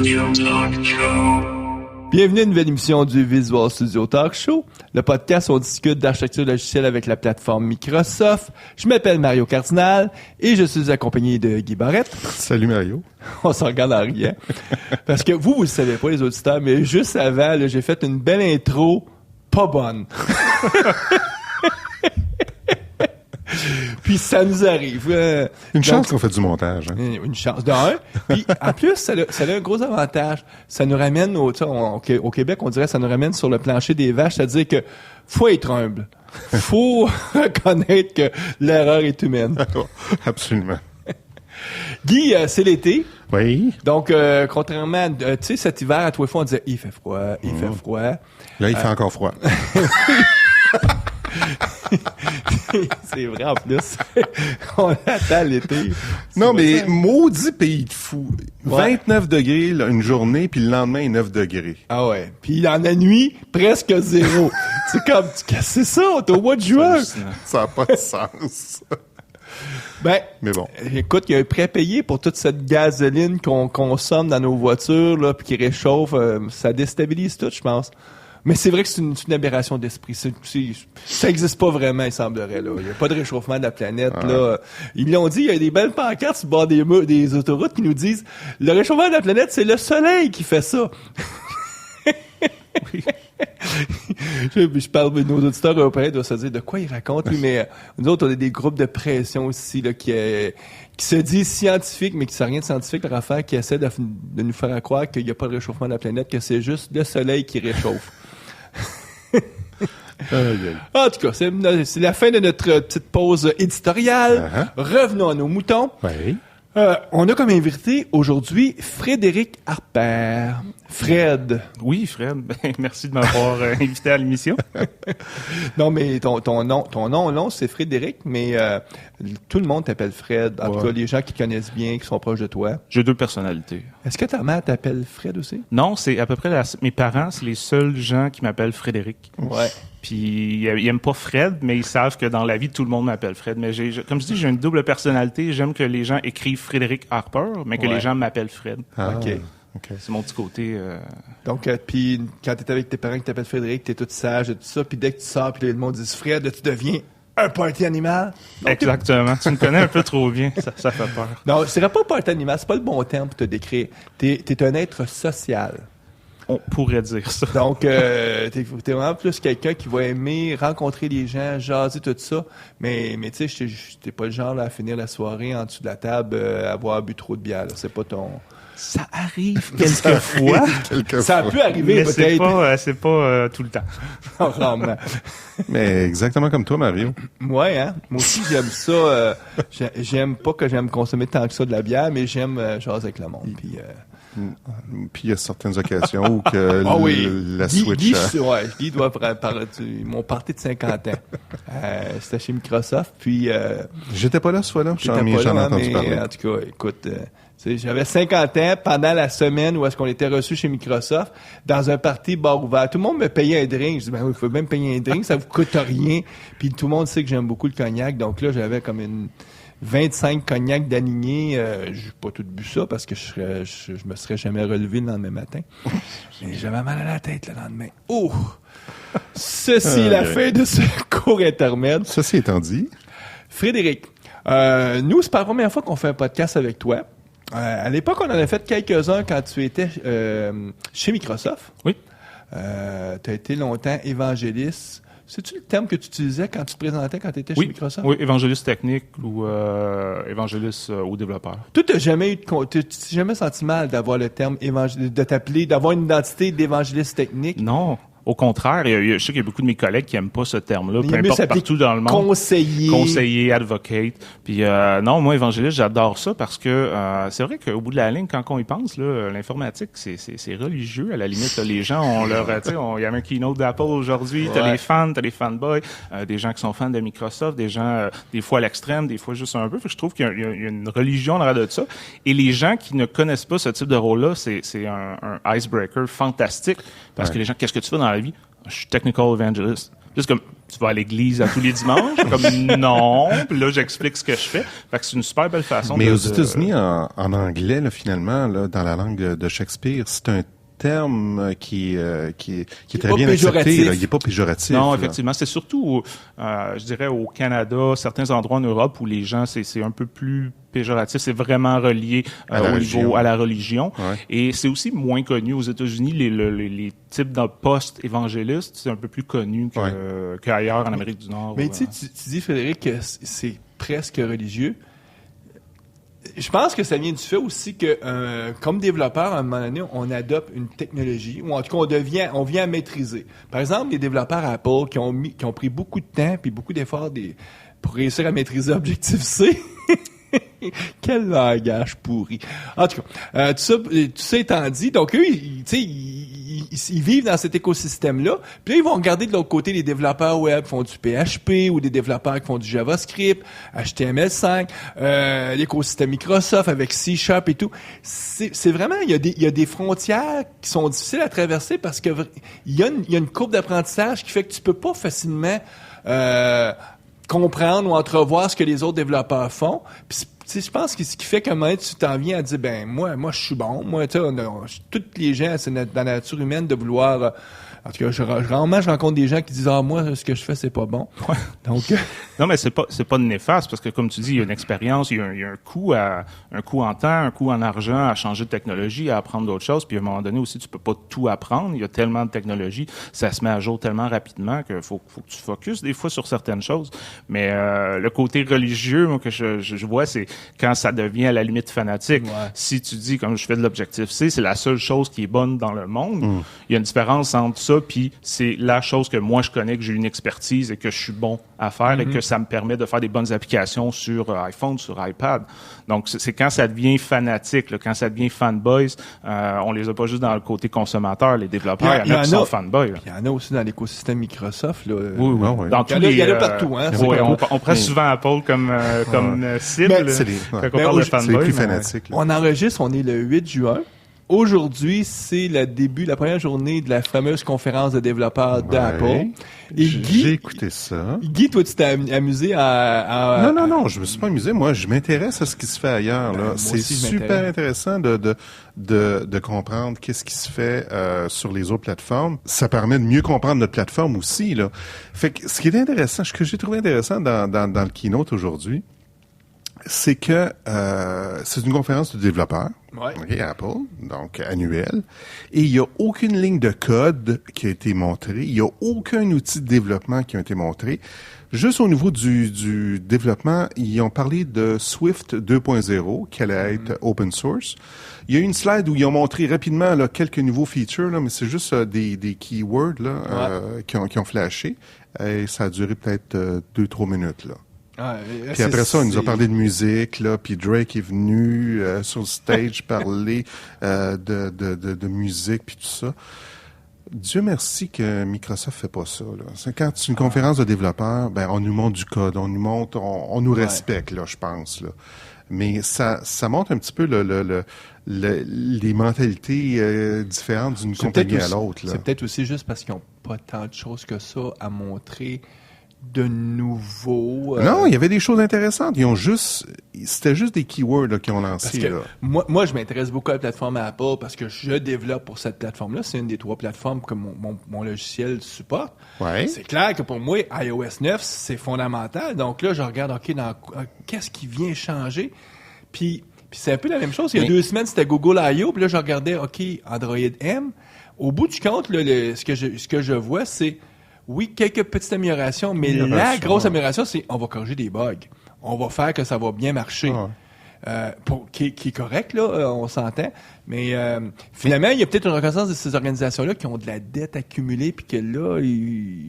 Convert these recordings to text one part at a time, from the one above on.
Bienvenue à une nouvelle émission du Visual Studio Talk Show, le podcast où on discute d'architecture logicielle avec la plateforme Microsoft. Je m'appelle Mario Cardinal et je suis accompagné de Guy Barrette. Salut Mario. On s'en regarde en riant. Parce que vous le savez pas, les auditeurs, mais juste avant, là, j'ai fait une belle intro pas bonne. Puis ça nous arrive. Une chance qu'on fait du montage. Hein? Une chance d'un. Puis en plus, ça a un gros avantage. Ça nous ramène au Québec, on dirait que ça nous ramène sur le plancher des vaches, c'est-à-dire que faut être humble. Faut reconnaître que l'erreur est humaine. Absolument. Guy, c'est l'été. Oui. Donc, contrairement à, tu sais, cet hiver, à tous les fois, on disait, il fait froid. Là, il fait encore froid. C'est vrai, en plus. On attend l'été. Non, mais maudit pays de fou. Ouais. 29 degrés là, une journée, puis le lendemain, 9 degrés. Ah ouais. Puis dans la nuit, presque zéro. C'est comme, c'est ça, t'es au mois de juin. Ça n'a pas de sens. Ben, mais bon. Écoute, il y a un prêt payé pour toute cette gasoline qu'on consomme dans nos voitures, là, puis qui réchauffe. Ça déstabilise tout, je pense. Mais c'est vrai que c'est une aberration d'esprit. Ça existe pas vraiment, il semblerait, là. Il n'y a pas de réchauffement de la planète, là. Ils l'ont dit, il y a des belles pancartes sur le bord des autoroutes qui nous disent le réchauffement de la planète, c'est le soleil qui fait ça. Je parle de nos auditeurs européens, doivent se dire de quoi ils racontent, lui, mais nous autres, on a des groupes de pression aussi, là, qui se disent scientifiques, mais qui ne savent rien de scientifique, leur affaire, qui essaient de nous faire croire qu'il n'y a pas de réchauffement de la planète, que c'est juste le soleil qui réchauffe. En tout cas, c'est la fin de notre petite pause éditoriale. Revenons à nos moutons. Oui. On a comme invité aujourd'hui Frédéric Harper. Fred. Oui, Fred. Ben, merci de m'avoir invité à l'émission. Non, mais ton nom, c'est Frédéric, mais tout le monde t'appelle Fred. En tout cas, les gens qui connaissent bien, qui sont proches de toi. J'ai deux personnalités. Est-ce que ta mère t'appelle Fred aussi? Non, c'est à peu près mes parents, c'est les seuls gens qui m'appellent Frédéric. Ouais. Puis ils aiment pas Fred, mais ils savent que dans la vie, tout le monde m'appelle Fred. Mais comme je dis, j'ai une double personnalité. J'aime que les gens écrivent Frédéric Harper, mais que les gens m'appellent Fred. OK. C'est mon petit côté. Donc, puis quand t'es avec tes parents qui t'appellent Frédéric, t'es tout sage et tout ça, puis dès que tu sors, puis le monde dit Fred, tu deviens un party animal. Donc, exactement. Tu me connais un peu trop bien. Ça fait peur. Non, je dirais pas party animal, c'est pas le bon terme pour te décrire. T'es un être social. On pourrait dire ça. Donc, t'es vraiment plus quelqu'un qui va aimer rencontrer les gens, jaser, tout ça. Mais tu sais, t'es pas le genre là, à finir la soirée en dessous de la table, à avoir bu trop de bière. Là. C'est pas ton... Ça arrive quelquefois. Ça peut arriver, mais peut-être. c'est pas tout le temps. Rarement. Mais exactement comme toi, Mario. Ouais, hein. Moi aussi, j'aime ça. J'aime pas que j'aime consommer tant que ça de la bière, mais j'aime jaser avec le monde. Puis il y a certaines occasions où que la Switch... Guy doit parler mon party de 50 ans. C'était chez Microsoft, puis... J'étais pas là ce fois-là, j'en ai entendu parler. En tout cas, écoute... j'avais 50 ans pendant la semaine où est-ce qu'on était reçu chez Microsoft dans un party bar ouvert. Tout le monde me payait un drink. Je dis, ben oui, il faut même payer un drink, ça vous coûte rien. Puis tout le monde sait que j'aime beaucoup le cognac. Donc là, j'avais comme une 25 cognacs d'alignés. J'ai pas tout bu ça parce que je me serais jamais relevé le lendemain matin. Mais j'avais mal à la tête le lendemain. Oh! Ceci est la fin de ce court intermède. Ceci étant dit. Frédéric, nous, c'est pas la première fois qu'on fait un podcast avec toi. À l'époque, on en a fait quelques-uns quand tu étais chez Microsoft. Oui. Tu as été longtemps évangéliste. C'est-tu le terme que tu utilisais quand tu te présentais quand tu étais chez Microsoft? Oui, évangéliste technique ou évangéliste aux développeurs. Tu t'es jamais senti mal d'avoir le terme évangéliste, de t'appeler, d'avoir une identité d'évangéliste technique? Non. Au contraire, je sais qu'il y a beaucoup de mes collègues qui aiment pas ce terme-là, peu importe partout dans le monde. Conseiller, advocate. Puis non, moi, évangéliste, j'adore ça parce que c'est vrai qu'au bout de la ligne, quand on y pense, là, l'informatique, c'est religieux. À la limite, les gens ont leur... il y avait un keynote d'Apple aujourd'hui, t'as les fans, t'as les fanboys, des gens qui sont fans de Microsoft, des gens, des fois à l'extrême, des fois juste un peu. Fait que je trouve qu'il y a une religion derrière de ça. Et les gens qui ne connaissent pas ce type de rôle-là, c'est un icebreaker fantastique parce que les gens, qu'est-ce que tu fais dans la vie? Je suis technical evangelist. Juste comme, tu vas à l'église à tous les dimanches? Comme non. Puis là, j'explique ce que je fais. Fait que c'est une super belle façon. Mais aux États-Unis, en anglais, là, finalement, là, dans la langue de Shakespeare, c'est un terme qui est très bien accepté. Là. Il n'est pas péjoratif. Non, là. effectivement. C'est surtout, je dirais, au Canada, certains endroits en Europe où les gens, c'est un peu plus péjoratif. C'est vraiment relié à la religion. Ouais. Et c'est aussi moins connu aux États-Unis. Les types de postes évangélistes, c'est un peu plus connu qu'ailleurs en Amérique du Nord. Mais tu dis, Frédéric, que c'est presque religieux. Je pense que ça vient du fait aussi que, comme développeur, à un moment donné, on adopte une technologie, ou en tout cas, on vient à maîtriser. Par exemple, les développeurs Apple qui ont pris beaucoup de temps puis beaucoup d'efforts pour réussir à maîtriser Objective-C. Quel langage pourri. En tout cas, tout ça étant dit, donc eux, ils vivent dans cet écosystème-là. Puis là, ils vont regarder de l'autre côté les développeurs web qui font du PHP ou des développeurs qui font du JavaScript, HTML5, l'écosystème Microsoft avec C# et tout. C'est vraiment, il y a des frontières qui sont difficiles à traverser parce que il y a une courbe d'apprentissage qui fait que tu peux pas facilement comprendre ou entrevoir ce que les autres développeurs font. Puis, je pense que ce qui fait qu'à un moment donné, tu t'en viens à dire, moi, je suis bon. Moi, toutes les gens, c'est dans la nature humaine de vouloir... en tout cas, rarement, je rencontre des gens qui disent, moi, ce que je fais, c'est pas bon. Ouais. Donc... Non, mais c'est pas néfaste parce que, comme tu dis, il y a une expérience, il y a un coût en temps, un coût en argent à changer de technologie, à apprendre d'autres choses. Puis à un moment donné aussi, tu peux pas tout apprendre. Il y a tellement de technologies, ça se met à jour tellement rapidement qu'il faut que tu focuses des fois sur certaines choses. Mais le côté religieux, moi, que je vois, c'est quand ça devient à la limite fanatique. Ouais. Si tu dis, comme je fais de l'Objective-C, c'est la seule chose qui est bonne dans le monde. Il y a une différence entre ça puis c'est la chose que moi je connais, que j'ai une expertise et que je suis bon à faire et que ça me permet de faire des bonnes applications sur iPhone, sur iPad. Donc, c'est quand ça devient fanatique, là, quand ça devient fanboys, on les a pas juste dans le côté consommateur, les développeurs, il y en a qui sont fanboys. Il y en a aussi dans l'écosystème Microsoft. Là, oui. Dans il y en a partout. Hein, oui, on prend souvent Apple comme cible. C'est quand on parle de fanboys. C'est les plus fanatiques. On enregistre, on est le 8 juin. Aujourd'hui, c'est la première journée de la fameuse conférence de développeurs d'Apple. Et j'ai écouté ça. Guy, toi, tu t'es amusé à... Non, je me suis pas amusé. Moi, je m'intéresse à ce qui se fait ailleurs. Là. C'est super intéressant de comprendre qu'est-ce qui se fait sur les autres plateformes. Ça permet de mieux comprendre notre plateforme aussi. Là. Fait que ce qui est intéressant, ce que j'ai trouvé intéressant dans le keynote aujourd'hui, c'est que c'est une conférence de développeurs, Apple, donc annuelle, et il n'y a aucune ligne de code qui a été montrée, il n'y a aucun outil de développement qui a été montré. Juste au niveau du développement, ils ont parlé de Swift 2.0, qui allait être open source. Il y a une slide où ils ont montré rapidement là, quelques nouveaux features, là, mais c'est juste des keywords là, qui ont flashé, et ça a duré peut-être 2-3 minutes, là. Puis après ça, on nous a parlé de musique, là, puis Drake est venu sur le stage parler de musique, puis tout ça. Dieu merci que Microsoft fait pas ça. Là. C'est quand c'est une conférence de développeurs, on nous montre du code, on nous montre, on nous respecte, là, je pense. Là. Mais ça montre un petit peu les mentalités différentes d'une compagnie à l'autre. Là. C'est peut-être aussi juste parce qu'ils n'ont pas tant de choses que ça à montrer de nouveau. Non, il y avait des choses intéressantes. C'était juste des keywords là, qu'ils ont lancés. Là. Moi, je m'intéresse beaucoup à la plateforme Apple parce que je développe pour cette plateforme-là. C'est une des 3 plateformes que mon logiciel supporte. Ouais. C'est clair que pour moi, iOS 9, c'est fondamental. Donc là, je regarde, qu'est-ce qui vient changer? Puis c'est un peu la même chose. Il y a 2 semaines, c'était Google I.O. Puis là, je regardais, Android M. Au bout du compte, là, ce que je vois, c'est oui, quelques petites améliorations, mais la grosse amélioration, c'est on va corriger des bugs. On va faire que ça va bien marcher. Qui est correct, là, on s'entend. Mais finalement, il y a peut-être une reconnaissance de ces organisations-là qui ont de la dette accumulée, puis que là,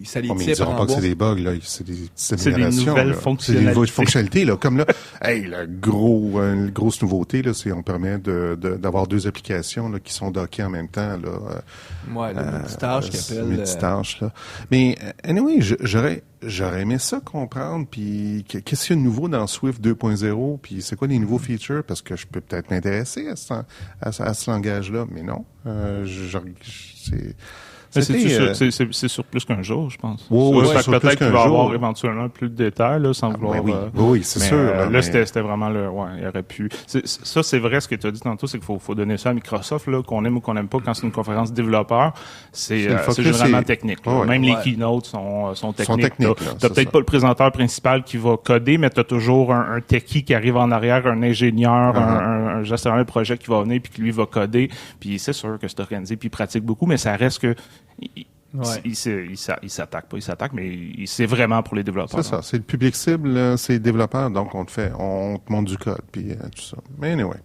ça les tire par en bas. Mais ils diront pas que c'est des bugs, là. C'est des améliorations. C'est des nouvelles fonctionnalités. C'est des nouvelles fonctionnalités, là. Comme là, la grosse nouveauté, là, c'est on permet d'avoir 2 applications là, qui sont dockées en même temps, là. Le multitâche qui appelle. Multitâche, là. Mais, anyway, j'aurais aimé ça comprendre, puis qu'est-ce qu'il y a de nouveau dans Swift 2.0, puis c'est quoi les nouveaux features, parce que je peux peut-être m'intéresser à ce langage-là, mais non. C'est sur plus qu'un jour, je pense. Oui, peut-être qu'il va y avoir éventuellement plus de détails, là, sans vouloir... Oui, c'est sûr. Là, c'était vraiment le... Ouais, il aurait pu... Ça, c'est vrai, ce que tu as dit tantôt, c'est qu'il faut donner ça à Microsoft, là, qu'on aime ou qu'on n'aime pas, quand c'est une conférence développeur, c'est généralement technique. Même les keynotes sont techniques. Tu n'as peut-être pas le présentateur principal qui va coder, mais tu as toujours un techie qui arrive en arrière, un ingénieur, un gestionnaire de projet qui va venir puis qui, lui, va coder. Puis c'est sûr que c'est organisé, puis il pratique beaucoup, mais ça reste que... Il s'attaque pas, mais c'est vraiment pour les développeurs. C'est ça, c'est le public cible, c'est les développeurs, donc on te montre du code, puis tout ça. Mais anyway.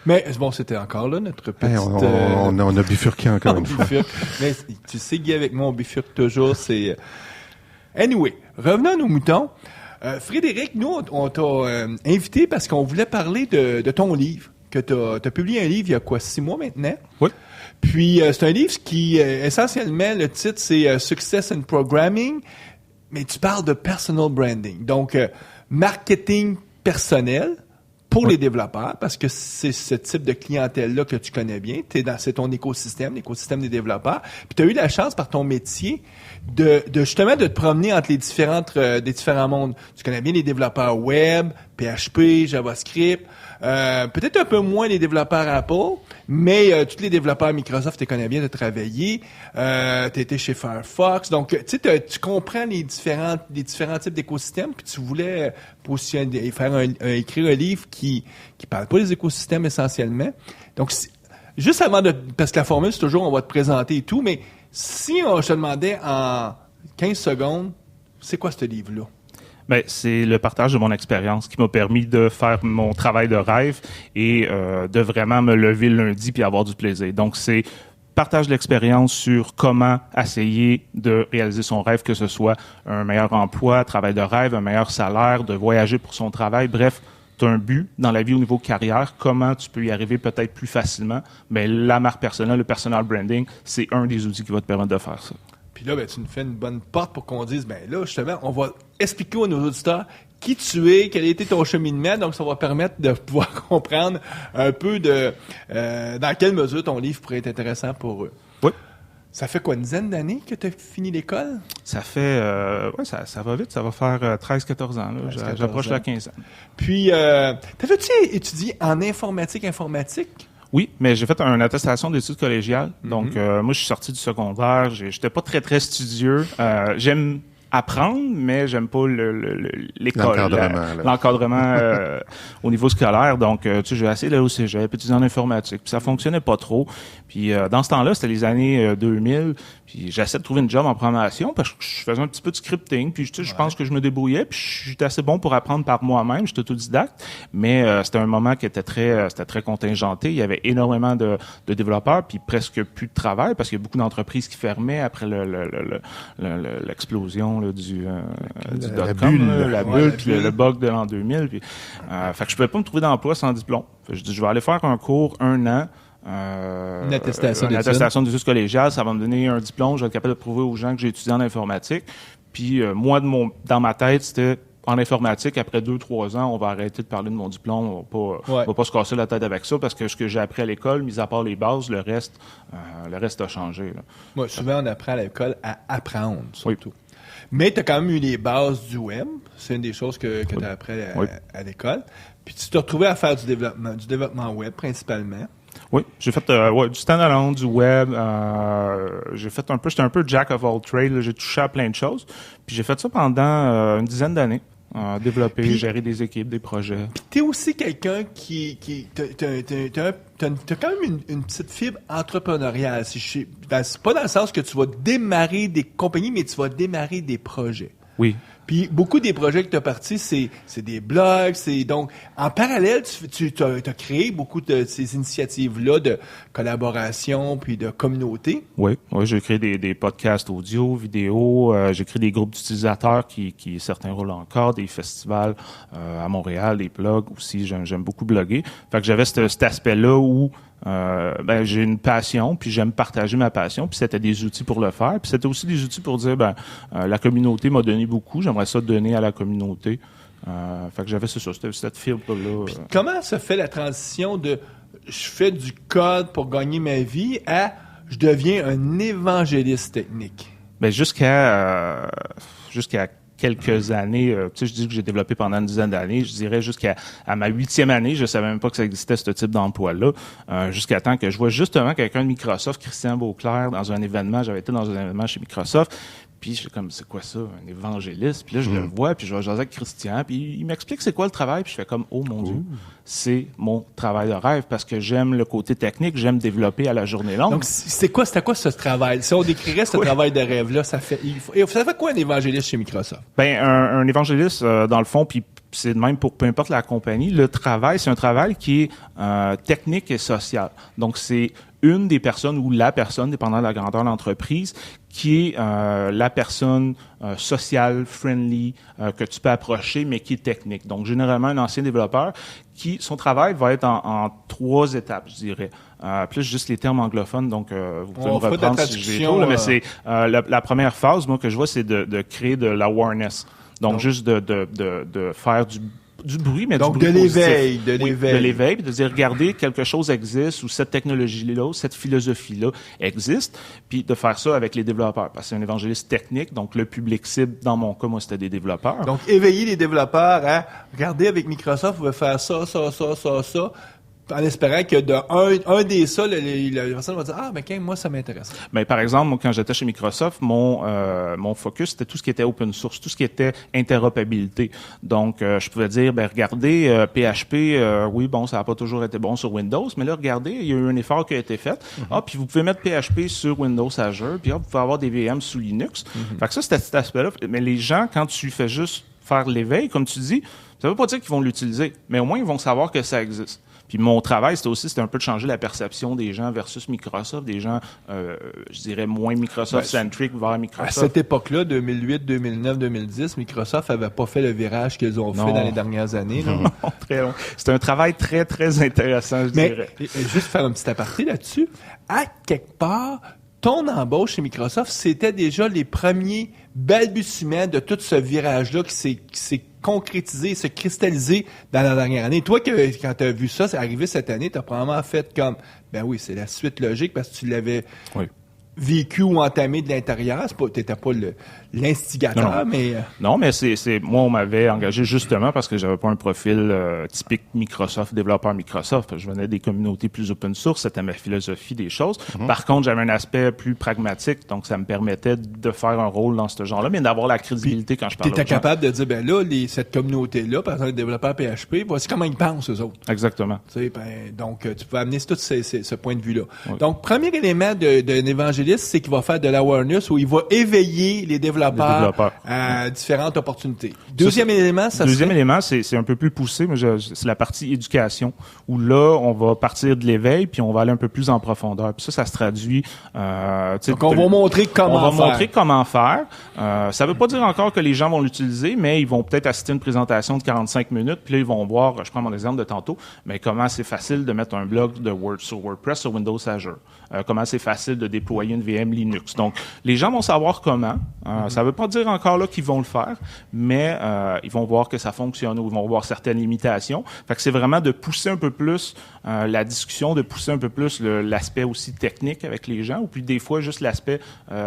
Mais bon, c'était encore là notre petite... on a bifurqué encore une fois. Mais tu sais, Guy, avec moi, on bifurque toujours, c'est... Anyway, revenons à nos moutons. Frédéric, nous, on t'a invité parce qu'on voulait parler de ton livre, que t'as publié un livre il y a 6 mois maintenant? Oui. Puis, c'est un livre qui, essentiellement, le titre, c'est Success in Programming, mais tu parles de personal branding. Donc, marketing personnel pour les développeurs, parce que c'est ce type de clientèle-là que tu connais bien. C'est ton écosystème, l'écosystème des développeurs. Puis, tu as eu la chance, par ton métier, de justement de te promener entre les différents mondes. Tu connais bien les développeurs web, PHP, JavaScript, peut-être un peu moins les développeurs Apple, mais tous les développeurs Microsoft, tu les connais bien, tu as travaillé, tu as été chez Firefox, donc tu sais, tu comprends les différents types d'écosystèmes, puis tu voulais écrire un livre qui parle pas des écosystèmes essentiellement. Donc, juste avant parce que la formule, c'est toujours on va te présenter et tout, mais si je te demandais en 15 secondes, c'est quoi ce livre-là? Ben, c'est le partage de mon expérience qui m'a permis de faire mon travail de rêve et de vraiment me lever le lundi puis avoir du plaisir. Donc, c'est partage l'expérience sur comment essayer de réaliser son rêve, que ce soit un meilleur emploi, travail de rêve, un meilleur salaire, de voyager pour son travail. Bref, tu as un but dans la vie au niveau carrière, comment tu peux y arriver peut-être plus facilement. Mais la marque personnelle, le personal branding, c'est un des outils qui va te permettre de faire ça. Puis là, tu nous fais une bonne porte pour qu'on dise, là, justement, on va expliquer à nos auditeurs qui tu es, quel a été ton cheminement. Donc, ça va permettre de pouvoir comprendre un peu dans quelle mesure ton livre pourrait être intéressant pour eux. Oui. Ça fait quoi, une dizaine d'années que tu as fini l'école? Ça fait... ça va vite. Ça va faire 13-14 ans. Là. J'approche la quinzaine. Puis, t'avais-tu étudié en informatique? Oui, mais j'ai fait une attestation d'études collégiales. Donc, moi, je suis sorti du secondaire. J'étais pas très, très studieux. J'aime apprendre, mais j'aime pas l'école. L'encadrement au niveau scolaire. Donc, tu sais, j'ai essayé d'aller au cégep, étudier en informatique. Puis ça fonctionnait pas trop. Puis dans ce temps-là, c'était les années 2000. Puis j'essaie de trouver une job en programmation parce que je faisais un petit peu de scripting. Puis tu sais, je pense que je me débrouillais. Puis j'étais assez bon pour apprendre par moi-même. J'étais autodidacte. Mais c'était un moment qui était très contingenté. Il y avait énormément de développeurs puis presque plus de travail parce qu'il y a beaucoup d'entreprises qui fermaient après l'explosion là, du dot-com, la bulle, puis le bug de l'an 2000. Puis, fait que je pouvais pas me trouver d'emploi sans diplôme. Fait que je dis, je vais aller faire un cours 1 an. Une attestation d'études collégiales, ça va me donner un diplôme, je vais être capable de prouver aux gens que j'ai étudié en informatique. Puis moi, dans ma tête, c'était en informatique, après 2-3 ans, on va arrêter de parler de mon diplôme, on va pas se casser la tête avec ça parce que ce que j'ai appris à l'école, mis à part les bases, le reste a changé. Là. Moi, souvent, on apprend à l'école à apprendre, surtout. Oui. Mais tu as quand même eu les bases du web. C'est une des choses que tu as appris à l'école. Puis tu t'es retrouvé à faire du développement web principalement. Oui, j'ai fait du standalone, du web. J'étais un peu jack of all trades. J'ai touché à plein de choses. Puis j'ai fait ça pendant une dizaine d'années. Développer, gérer des équipes, des projets. Puis t'es aussi quelqu'un t'as quand même une petite fibre entrepreneuriale. C'est pas dans le sens que tu vas démarrer des compagnies, mais tu vas démarrer des projets. Oui. Puis beaucoup des projets que tu as partis, c'est des blogs, donc en parallèle, tu as créé beaucoup de ces initiatives-là de collaboration puis de communauté. Oui, j'ai créé des podcasts audio, vidéo, j'ai créé des groupes d'utilisateurs qui certains roulent encore, des festivals à Montréal, des blogs aussi, j'aime beaucoup bloguer. Fait que j'avais cet aspect-là où j'ai une passion, puis j'aime partager ma passion, puis c'était des outils pour le faire, puis c'était aussi des outils pour dire la communauté m'a donné beaucoup, j'aimerais ça donner à la communauté. Fait que j'avais cette fibre-là. Puis comment se fait la transition de je fais du code pour gagner ma vie à je deviens un évangéliste technique? Ben jusqu'à quelques années, je dis que j'ai développé pendant une dizaine d'années, je dirais jusqu'à ma 8e année, je savais même pas que ça existait, ce type d'emploi-là, jusqu'à temps que je vois justement quelqu'un de Microsoft, Christian Beauclerc, dans un événement, j'avais été dans un événement chez Microsoft, puis je suis comme, c'est quoi ça, un évangéliste? Puis là, je le vois, puis je vais jaser avec Christian, puis il m'explique c'est quoi le travail, puis je fais comme, oh mon Dieu, c'est mon travail de rêve, parce que j'aime le côté technique, j'aime développer à la journée longue. Donc, c'était quoi ce travail? Si on décrirait ce travail de rêve-là, ça fait quoi un évangéliste chez Microsoft? Ben, un évangéliste, dans le fond, puis c'est de même pour peu importe la compagnie, le travail, c'est un travail qui est technique et social. Donc, c'est une des personnes ou la personne, dépendant de la grandeur de l'entreprise, qui est la personne sociale, friendly, que tu peux approcher, mais qui est technique. Donc, généralement, un ancien développeur son travail va être en 3 étapes, je dirais. Plus juste les termes anglophones, donc vous pouvez me reprendre si je vais trop, mais c'est la première phase, moi, que je vois, c'est de créer de l'awareness. Donc, juste de faire du bruit, mais donc du bruit positif. De l'éveil, puis de dire, regardez, quelque chose existe, ou cette technologie-là, ou cette philosophie-là existe, puis de faire ça avec les développeurs, parce que c'est un évangéliste technique, donc le public cible, dans mon cas, moi, c'était des développeurs. Donc, éveiller les développeurs à, regardez, avec Microsoft, vous pouvez faire ça, en espérant que un des ça, la personne va dire, ah, ben, moi, ça m'intéresse. Ben, par exemple, moi, quand j'étais chez Microsoft, mon focus, c'était tout ce qui était open source, tout ce qui était interopérabilité. Donc, je pouvais dire, ben, regardez, PHP, oui, bon, ça n'a pas toujours été bon sur Windows, mais là, regardez, il y a eu un effort qui a été fait. Puis vous pouvez mettre PHP sur Windows Azure, puis vous pouvez avoir des VM sous Linux. Fait que ça, c'était cet aspect-là. Mais les gens, quand tu fais juste faire l'éveil, comme tu dis, ça veut pas dire qu'ils vont l'utiliser, mais au moins, ils vont savoir que ça existe. Puis mon travail, c'était un peu de changer la perception des gens versus Microsoft, des gens, je dirais, moins Microsoft-centric vers Microsoft. À cette époque-là, 2008, 2009, 2010, Microsoft avait pas fait le virage qu'ils ont fait dans les dernières années. Là. Non, très long. C'est un travail très, très intéressant, je dirais. Juste faire un petit aparté là-dessus. À quelque part, ton embauche chez Microsoft, c'était déjà les premiers balbutiements de tout ce virage-là qui s'est concrétisé, se cristallisé dans la dernière année. Toi, quand tu as vu ça, c'est arrivé cette année, tu as probablement fait comme, ben oui, c'est la suite logique parce que tu l'avais vécu ou entamé de l'intérieur. T'étais pas l'instigateur, mais... Non, mais moi, on m'avait engagé justement parce que j'avais pas un profil typique Microsoft, développeur Microsoft. Je venais des communautés plus open source, c'était ma philosophie des choses. Par contre, j'avais un aspect plus pragmatique, donc ça me permettait de faire un rôle dans ce genre-là, mais d'avoir la crédibilité quand je parlais. T'étais capable de dire, ben là, cette communauté-là, par exemple, les développeurs PHP, voici comment ils pensent, eux autres. Exactement. Donc, tu peux amener tout ce point de vue-là. Oui. Donc, premier élément d'un évangéliste, c'est qu'il va faire de l'awareness où il va éveiller les développeurs à différentes opportunités. Deuxième élément, c'est un peu plus poussé, mais c'est la partie éducation, où là, on va partir de l'éveil, puis on va aller un peu plus en profondeur. Puis ça se traduit... donc, on va montrer comment faire. Ça veut pas dire encore que les gens vont l'utiliser, mais ils vont peut-être assister à une présentation de 45 minutes, puis là, ils vont voir, je prends mon exemple de tantôt, mais comment c'est facile de mettre un blog de sur WordPress sur Windows Azure. Comment c'est facile de déployer une VM Linux. Donc, les gens vont savoir comment. Ça veut pas dire encore là qu'ils vont le faire, mais ils vont voir que ça fonctionne ou ils vont voir certaines limitations. Fait que c'est vraiment de pousser un peu plus la discussion, de pousser un peu plus l'aspect aussi technique avec les gens, ou puis des fois juste l'aspect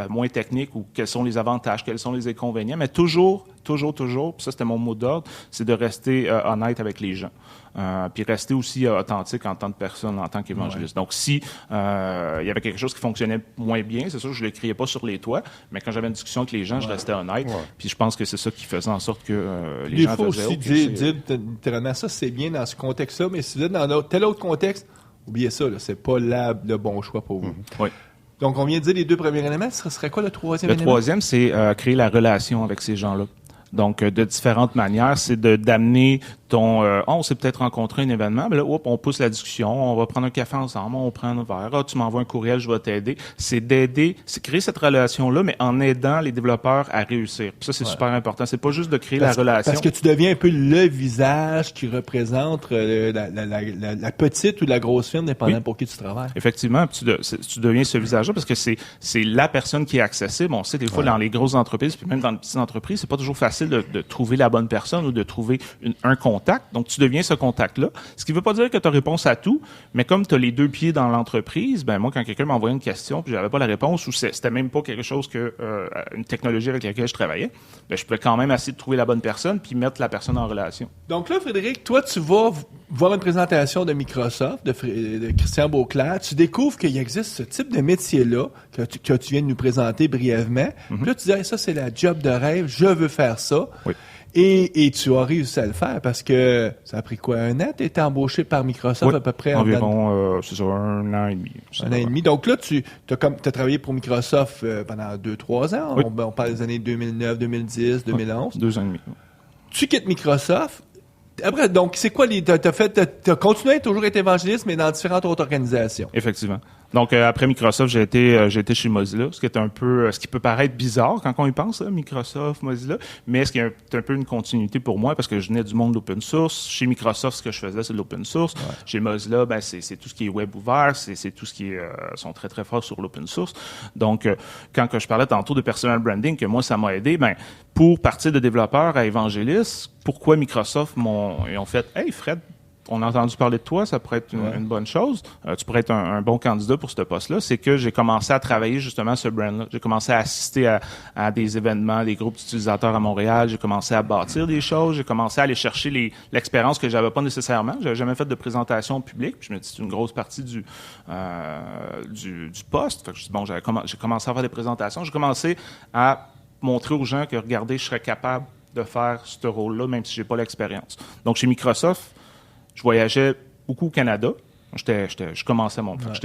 moins technique ou quels sont les avantages, quels sont les inconvénients, mais toujours, puis ça c'était mon mot d'ordre, c'est de rester honnête avec les gens. Puis rester aussi authentique en tant que personne, en tant qu'évangéliste. Ouais. Donc, si il y avait quelque chose qui fonctionnait moins bien, c'est sûr que je ne le criais pas sur les toits, mais quand j'avais une discussion avec les gens, je restais honnête. Ouais. Puis je pense que c'est ça qui faisait en sorte que les gens faisaient... Des fois aussi, dire ça, c'est bien dans ce contexte-là, mais si vous êtes dans tel autre contexte, oubliez ça, là, c'est pas le bon choix pour vous. Oui. Donc, on vient de dire les 2 premiers éléments. Ce serait quoi le troisième élément? Le troisième, c'est créer la relation avec ces gens-là. Donc, de différentes manières, c'est d'amener on s'est peut-être rencontré un événement, mais là, on pousse la discussion, on va prendre un café ensemble, on prend un verre, tu m'envoies un courriel, je vais t'aider. C'est créer cette relation-là, mais en aidant les développeurs à réussir. Puis ça, c'est super important. C'est pas juste de créer la relation. Parce que tu deviens un peu le visage qui représente la petite ou la grosse firme, dépendant pour qui tu travailles. Effectivement, tu deviens ce visage-là parce que c'est la personne qui est accessible. On sait des fois dans les grosses entreprises, puis même dans les petites entreprises, c'est pas toujours facile facile de trouver la bonne personne ou de trouver un contact. Donc, tu deviens ce contact-là. Ce qui ne veut pas dire que tu as réponse à tout, mais comme tu as les deux pieds dans l'entreprise, ben moi, quand quelqu'un m'envoyait une question puis j'avais pas la réponse ou c'était même pas quelque chose une technologie avec laquelle je travaillais, ben je pouvais quand même essayer de trouver la bonne personne puis mettre la personne en relation. Donc là, Frédéric, toi, tu vas voir une présentation de Microsoft, de Christian Beauclerc. Tu découvres qu'il existe ce type de métier-là que tu viens de nous présenter brièvement. Puis là, tu dis, hey, ça, c'est la job de rêve, je veux faire ça. Oui. Et tu as réussi à le faire parce que ça a pris quoi, 1 an? Tu as été embauché par Microsoft à peu près? Environ, c'est ça, 1 an et demi. 1 an et demi. Donc là, tu as travaillé pour Microsoft pendant 2-3 ans. Oui. On parle des années 2009, 2010, 2011. 2 ans et demi. Tu quittes Microsoft. Après, donc, c'est quoi t'as continué à toujours être évangéliste, mais dans différentes autres organisations. Effectivement. Donc, après Microsoft, j'ai été chez Mozilla, ce qui peut paraître bizarre quand on y pense, hein, Microsoft, Mozilla, mais ce qui est un peu une continuité pour moi parce que je venais du monde de l'open source. Chez Microsoft, ce que je faisais, c'est de l'open source. Ouais. Chez Mozilla, ben, c'est tout ce qui est web ouvert, c'est tout ce qui est, sont très, très forts sur l'open source. Donc, quand je parlais tantôt de personal branding, que moi, ça m'a aidé, ben, pour partir de développeur à évangéliste, pourquoi Microsoft ils ont fait, hey, Fred, on a entendu parler de toi, ça pourrait être une bonne chose. Tu pourrais être un bon candidat pour ce poste-là. C'est que j'ai commencé à travailler justement ce brand-là. J'ai commencé à assister à des événements, des groupes d'utilisateurs à Montréal. J'ai commencé à bâtir des choses. J'ai commencé à aller chercher l'expérience que j'avais pas nécessairement. J'avais jamais fait de présentation publique. Puis je me dis, c'est une grosse partie du poste. Fait que je dis, bon, j'ai commencé à faire des présentations. J'ai commencé à montrer aux gens que, regardez, je serais capable de faire ce rôle-là, même si j'ai pas l'expérience. Donc, chez Microsoft, je voyageais beaucoup au Canada. Je commençais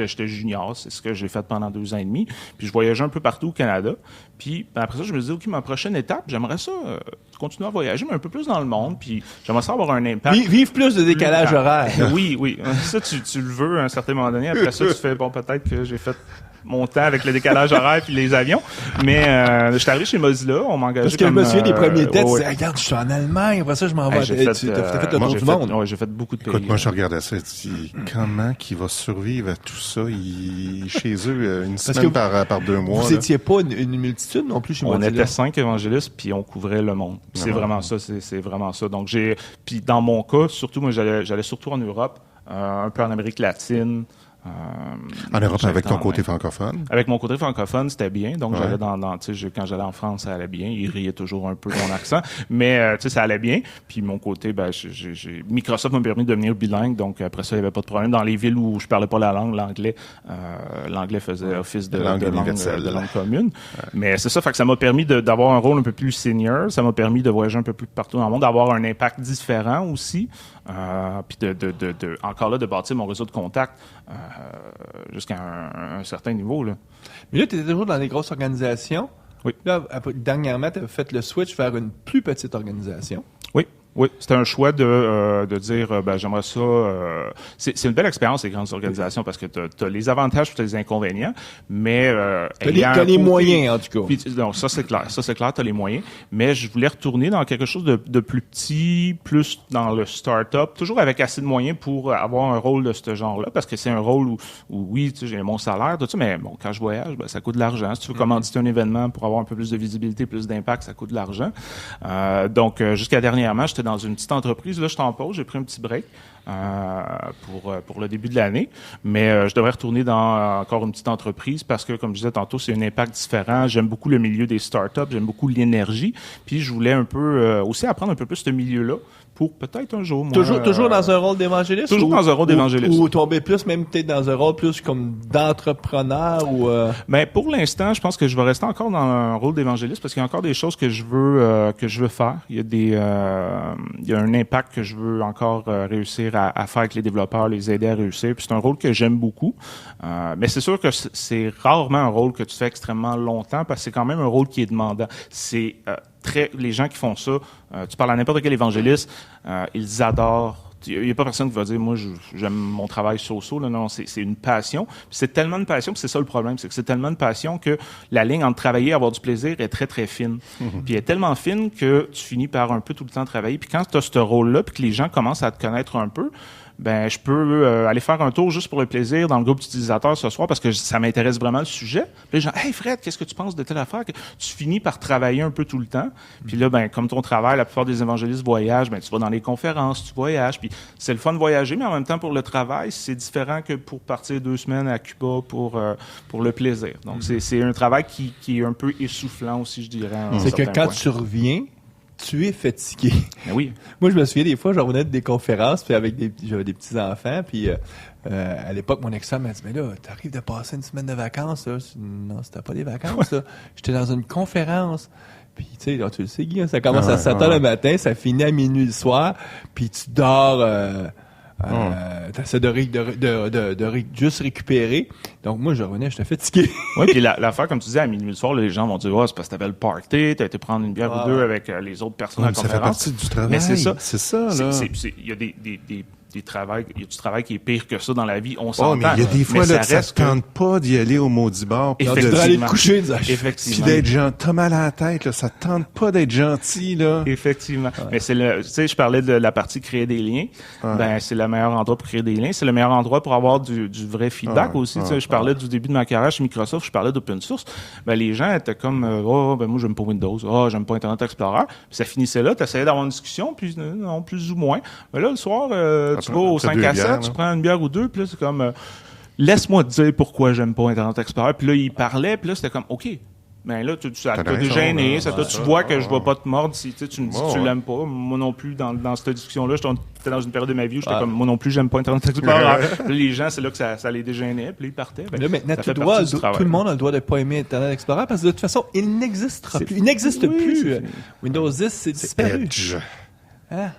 j'étais junior, c'est ce que j'ai fait pendant 2 ans et demi. Puis je voyageais un peu partout au Canada. Puis après ça, je me disais, OK, ma prochaine étape, j'aimerais ça continuer à voyager, mais un peu plus dans le monde. Puis j'aimerais ça avoir un impact. Vivre plus de décalage horaire. Oui. Ça, tu le veux à un certain moment donné. Après ça, tu fais, bon, peut-être que j'ai fait mon temps avec le décalage horaire puis les avions. Mais je suis arrivé chez Mozilla, on m'engageait. Parce que je me souviens des premiers tests, tu disais, regarde, je suis en Allemagne, après ça, je m'en vais. Tu as fait le tour du monde. Oui, j'ai fait beaucoup de pays. Écoute, moi, je regardais ça et je dis, comment qu'il va survivre à tout ça? Chez eux, une semaine par 2 mois. Vous n'étiez pas une multitude non plus chez Mozilla? On était 5 évangélistes, puis on couvrait le monde. C'est vraiment ça, c'est vraiment ça. Donc, puis dans mon cas, surtout, moi, j'allais surtout en Europe, un peu en Amérique latine. En Europe, avec ton côté francophone? Avec mon côté francophone, c'était bien. Donc, j'allais quand j'allais en France, ça allait bien. Ils riaient toujours un peu de mon accent. Mais, ça allait bien. Puis, mon côté, Microsoft m'a permis de devenir bilingue. Donc, après ça, il n'y avait pas de problème. Dans les villes où je parlais pas la langue, l'anglais faisait office de langue commune. Ouais. Mais c'est ça. Fait que ça m'a permis d'avoir un rôle un peu plus senior. Ça m'a permis de voyager un peu plus partout dans le monde, d'avoir un impact différent aussi. Puis encore là, de bâtir mon réseau de contacts jusqu'à un certain niveau. Là. Mais là, tu étais toujours dans des grosses organisations. Oui. Là, dernièrement, tu as fait le switch vers une plus petite organisation. Oui, c'était un choix de dire, j'aimerais ça. C'est une belle expérience, les grandes organisations, parce que t'as les avantages et les inconvénients, mais t'as les moyens, en tout cas. Puis, donc, ça c'est clair, t'as les moyens. Mais je voulais retourner dans quelque chose de plus petit, plus dans le start-up, toujours avec assez de moyens pour avoir un rôle de ce genre-là, parce que c'est un rôle où oui, tu sais, j'ai mon salaire, tout ça, mais bon, quand je voyage, ça coûte de l'argent. Si tu veux commanditer un événement pour avoir un peu plus de visibilité, plus d'impact, ça coûte de l'argent. Donc, jusqu'à dernièrement, j'étais dans une petite entreprise. Là, je suis en pause. J'ai pris un petit break pour le début de l'année. Mais je devrais retourner dans encore une petite entreprise parce que, comme je disais tantôt, c'est un impact différent. J'aime beaucoup le milieu des startups. J'aime beaucoup l'énergie. Puis, je voulais un peu aussi apprendre un peu plus ce milieu-là pour peut-être un jour, moi... Toujours dans un rôle d'évangéliste? Toujours dans un rôle d'évangéliste. Ou tomber plus, même peut-être dans un rôle plus comme d'entrepreneur ou... Ben, pour l'instant, je pense que je vais rester encore dans un rôle d'évangéliste parce qu'il y a encore des choses que je veux faire. Il y a un impact que je veux encore réussir à faire avec les développeurs, les aider à réussir. Puis c'est un rôle que j'aime beaucoup. Mais c'est sûr que c'est rarement un rôle que tu fais extrêmement longtemps parce que c'est quand même un rôle qui est demandant. C'est les gens qui font ça, tu parles à n'importe quel évangéliste, ils adorent. Il n'y a pas personne qui va dire, moi, j'aime mon travail so-so. Là. Non, c'est une passion. Puis c'est tellement une passion, puis c'est ça le problème, c'est que c'est tellement une passion que la ligne entre travailler et avoir du plaisir est très, très fine. Puis elle est tellement fine que tu finis par un peu tout le temps travailler. Puis quand tu as ce rôle-là, puis que les gens commencent à te connaître un peu, ben je peux aller faire un tour juste pour le plaisir dans le groupe d'utilisateurs ce soir parce que ça m'intéresse vraiment le sujet. Puis les gens, hey Fred, qu'est-ce que tu penses de telle affaire? Tu finis par travailler un peu tout le temps. Puis là, ben comme ton travail, la plupart des évangélistes voyagent, ben tu vas dans les conférences, tu voyages. Puis c'est le fun de voyager, mais en même temps pour le travail, c'est différent que pour partir 2 semaines à Cuba pour le plaisir. Donc c'est un travail qui est un peu essoufflant aussi, je dirais. C'est que quand tu reviens, tu es fatigué. Ben oui. Moi, je me souviens des fois, je revenais des conférences, puis j'avais des petits-enfants, puis à l'époque, mon ex-femme m'a dit, mais là, t'arrives de passer une semaine de vacances, là. Non, c'était pas des vacances, là. J'étais dans une conférence. Puis, tu sais, tu le sais, Guy, ça commence à 7 heures le matin, ça finit à minuit le soir, puis tu dors... t'essaies de juste récupérer. Donc, moi, je revenais, j'étais fatigué. Oui, puis l'affaire, comme tu disais, à minuit le soir, là, les gens vont dire, c'est parce que t'avais le party, t'as été prendre une bière ou deux avec les autres personnes à la conférence. Ça fait partie du travail. Mais c'est ça. C'est ça, là. Il y a il y a du travail qui est pire que ça dans la vie, on s'entend. Mais il y a des fois, là, ça ne tente pas d'y aller au maudit bar. Effectivement. Aller te coucher, puis d'être gentil. T'as mal à la tête, là. Ça te tente pas d'être gentil, là. Effectivement. Ouais. Mais tu sais, je parlais de la partie créer des liens. Ouais. Ben, c'est le meilleur endroit pour créer des liens. C'est le meilleur endroit pour avoir du vrai feedback aussi. Tu sais, je parlais du début de ma carrière chez Microsoft, je parlais d'open source. Ben, les gens étaient comme, ben, moi, j'aime pas Windows. J'aime pas Internet Explorer. Puis ça finissait là. T'essayais d'avoir une discussion, puis non, plus ou moins. Mais là, le soir, tu vas au 5 à 7, tu prends une bière ou deux, puis là, c'est comme, laisse-moi te dire pourquoi j'aime pas Internet Explorer. Puis là, il parlait, puis là, c'était comme, OK. Ben là, ça t'a dégêné, tu vois que je vais pas te mordre si tu me dis que tu l'aimes pas. Moi non plus, dans cette discussion-là, j'étais dans une période de ma vie où j'étais comme, moi non plus, j'aime pas Internet Explorer. Les gens, c'est là que ça les dégênait, puis là, ils partaient. Ben, là, maintenant, tout le monde a le droit de pas aimer Internet Explorer parce que de toute façon, il n'existera plus. Il n'existe plus. Windows 10, c'est disparu. Hein?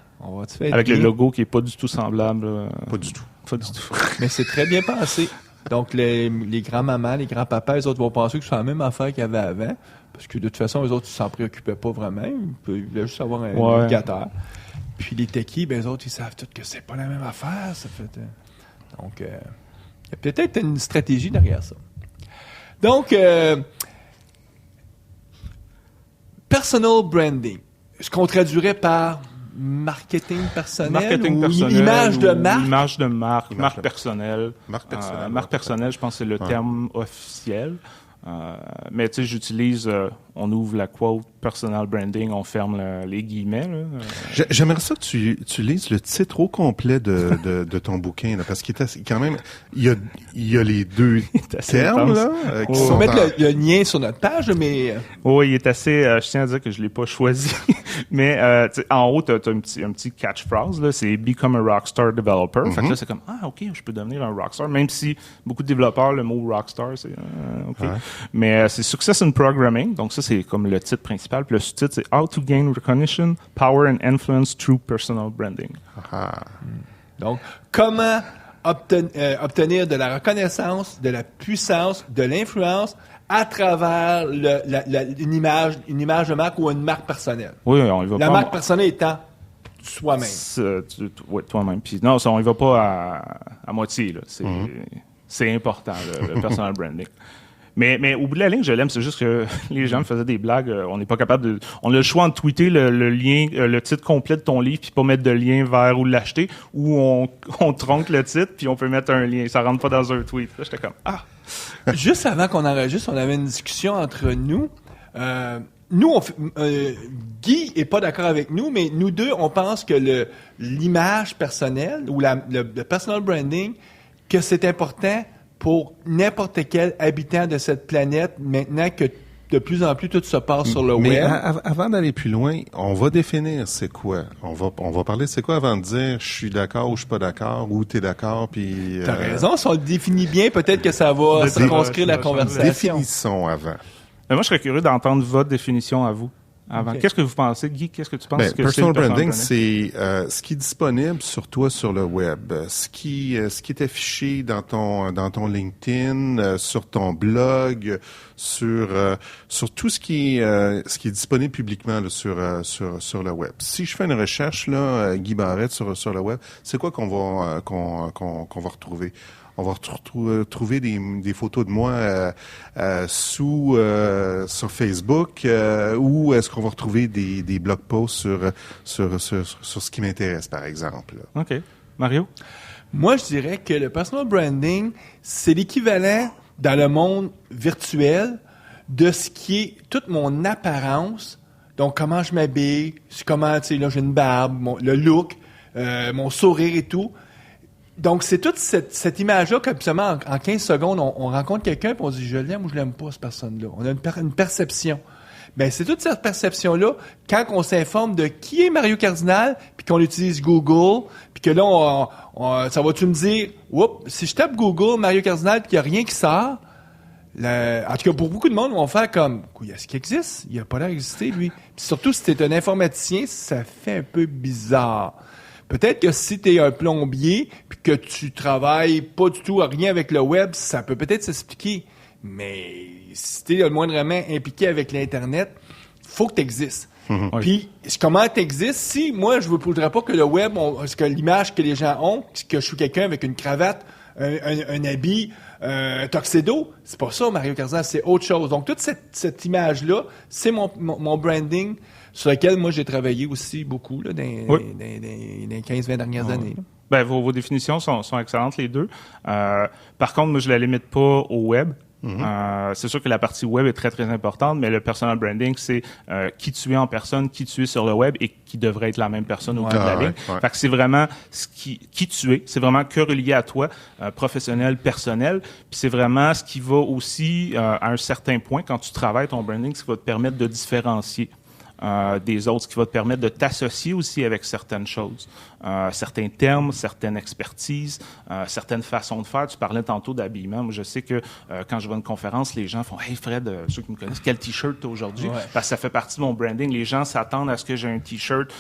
Avec le logo qui est pas du tout semblable. Pas du tout. Pas du tout. Mais c'est très bien pensé. Donc, les grands-mamans, les grands-papas, les autres vont penser que c'est la même affaire qu'il y avait avant. Parce que de toute façon, les autres, ils s'en préoccupaient pas vraiment. Ils voulaient juste avoir un navigateur. Puis les techies, ben, les autres, ils savent tous que c'est pas la même affaire. Ça fait, donc, il y a peut-être une stratégie derrière ça. Donc, personal branding. Ce qu'on traduirait par marketing personnel image de marque? Image de marque, marque personnelle. Marque personnelle, je pense que c'est le terme officiel. Mais tu sais, j'utilise, on ouvre la quote personal branding, on ferme les guillemets. J'aimerais ça que tu lises le titre au complet de ton bouquin, là, parce qu'il est quand même, il y a les deux termes là. On va mettre le lien sur notre page, mais oui, il est assez. Je tiens à dire que je l'ai pas choisi, mais en haut t'as un petit catchphrase là, c'est become a rockstar developer. Fait que là c'est comme ok, je peux devenir un rockstar, même si beaucoup de développeurs le mot rockstar c'est ok. Ouais. Mais c'est Success in Programming, donc ça c'est comme le titre principal. Puis le sous-titre c'est How to Gain Recognition, Power and Influence Through Personal Branding. Donc comment obtenir de la reconnaissance, de la puissance, de l'influence à travers une image de marque ou une marque personnelle. Oui, on y va pas. La marque personnelle étant soi-même. Oui, toi-même. Puis non, ça, on y va pas à moitié là. C'est important le personal branding. Mais au bout de la ligne, je l'aime. C'est juste que les gens me faisaient des blagues. On n'est pas capable de. On a le choix de tweeter le lien, le titre complet de ton livre, puis pas mettre de lien vers où l'acheter, ou on tronque le titre, puis on peut mettre un lien. Ça rentre pas dans un tweet. Là, j'étais comme Juste avant qu'on enregistre, on avait une discussion entre nous. Nous, Guy est pas d'accord avec nous, mais nous deux, on pense que l'image personnelle ou le personal branding, que c'est important pour n'importe quel habitant de cette planète, maintenant que de plus en plus tout se passe sur le web. Mais avant d'aller plus loin, on va définir c'est quoi. On va parler de c'est quoi avant de dire je suis d'accord ou je suis pas d'accord ou t'es d'accord puis. T'as raison, si on le définit bien, peut-être que ça va circonscrire la conversation. Définissons avant. Mais moi, je serais curieux d'entendre votre définition à vous. Avant. Okay. Qu'est-ce que vous pensez, Guy? Qu'est-ce que tu penses que personal branding, c'est ce qui est disponible sur toi sur le web, ce qui est affiché dans ton LinkedIn, sur ton blog, sur tout ce qui est disponible publiquement là, sur le web. Si je fais une recherche là, Guy Barrette sur le web, c'est quoi qu'on va retrouver? On va trouver des photos de moi sur Facebook ou est-ce qu'on va retrouver des blog posts sur ce qui m'intéresse, par exemple. OK. Mario? Moi, je dirais que le personal branding, c'est l'équivalent dans le monde virtuel de ce qui est toute mon apparence. Donc, comment je m'habille, comment, tu sais, là, j'ai une barbe, le look, mon sourire et tout. Donc, c'est toute cette image-là qu'absolument, en 15 secondes, on rencontre quelqu'un et on dit « je l'aime ou je l'aime pas, cette personne-là ». On a une perception. Ben c'est toute cette perception-là, quand on s'informe de qui est Mario Cardinal, puis qu'on utilise Google, puis que là, ça va-tu me dire, oups, si je tape Google, Mario Cardinal, puis qu'il n'y a rien qui sort, en tout cas, pour beaucoup de monde, on va faire comme, est-ce qu'il existe? Il n'a pas l'air d'exister, lui. Puis surtout, si tu es un informaticien, ça fait un peu bizarre. Peut-être que si tu es un plombier, puis que tu travailles pas du tout à rien avec le web, ça peut peut-être s'expliquer. Mais si tu es le moindrement impliqué avec l'Internet, faut que tu existes. Mm-hmm. Puis, comment tu existes? Si moi, je ne voudrais pas que le web, que l'image que les gens ont, que je suis quelqu'un avec une cravate, un habit, un tuxedo, c'est pas ça, Mario Cardinal, c'est autre chose. Donc, toute cette image-là, c'est mon branding sur lequel moi, j'ai travaillé aussi beaucoup là, dans les 15-20 dernières années. Là. Ben, vos définitions sont excellentes, les deux. Par contre, moi, je la limite pas au web. Mm-hmm. C'est sûr que la partie web est très, très importante, mais le personal branding, c'est qui tu es en personne, qui tu es sur le web et qui devrait être la même personne au bout de la ligne. Ouais. Fait que c'est vraiment qui tu es, c'est vraiment que relié à toi, professionnel, personnel, puis c'est vraiment ce qui va aussi, à un certain point, quand tu travailles ton branding, ce qui va te permettre de différencier des autres, ce qui va te permettre de t'associer aussi avec certaines choses, certains termes, certaines expertises, certaines façons de faire. Tu parlais tantôt d'habillement. Moi, je sais que quand je vais à une conférence, les gens font « Hey Fred, ceux qui me connaissent, quel t-shirt t'as aujourd'hui? » Parce que ça fait partie de mon branding. Les gens s'attendent à ce que j'ai un t-shirt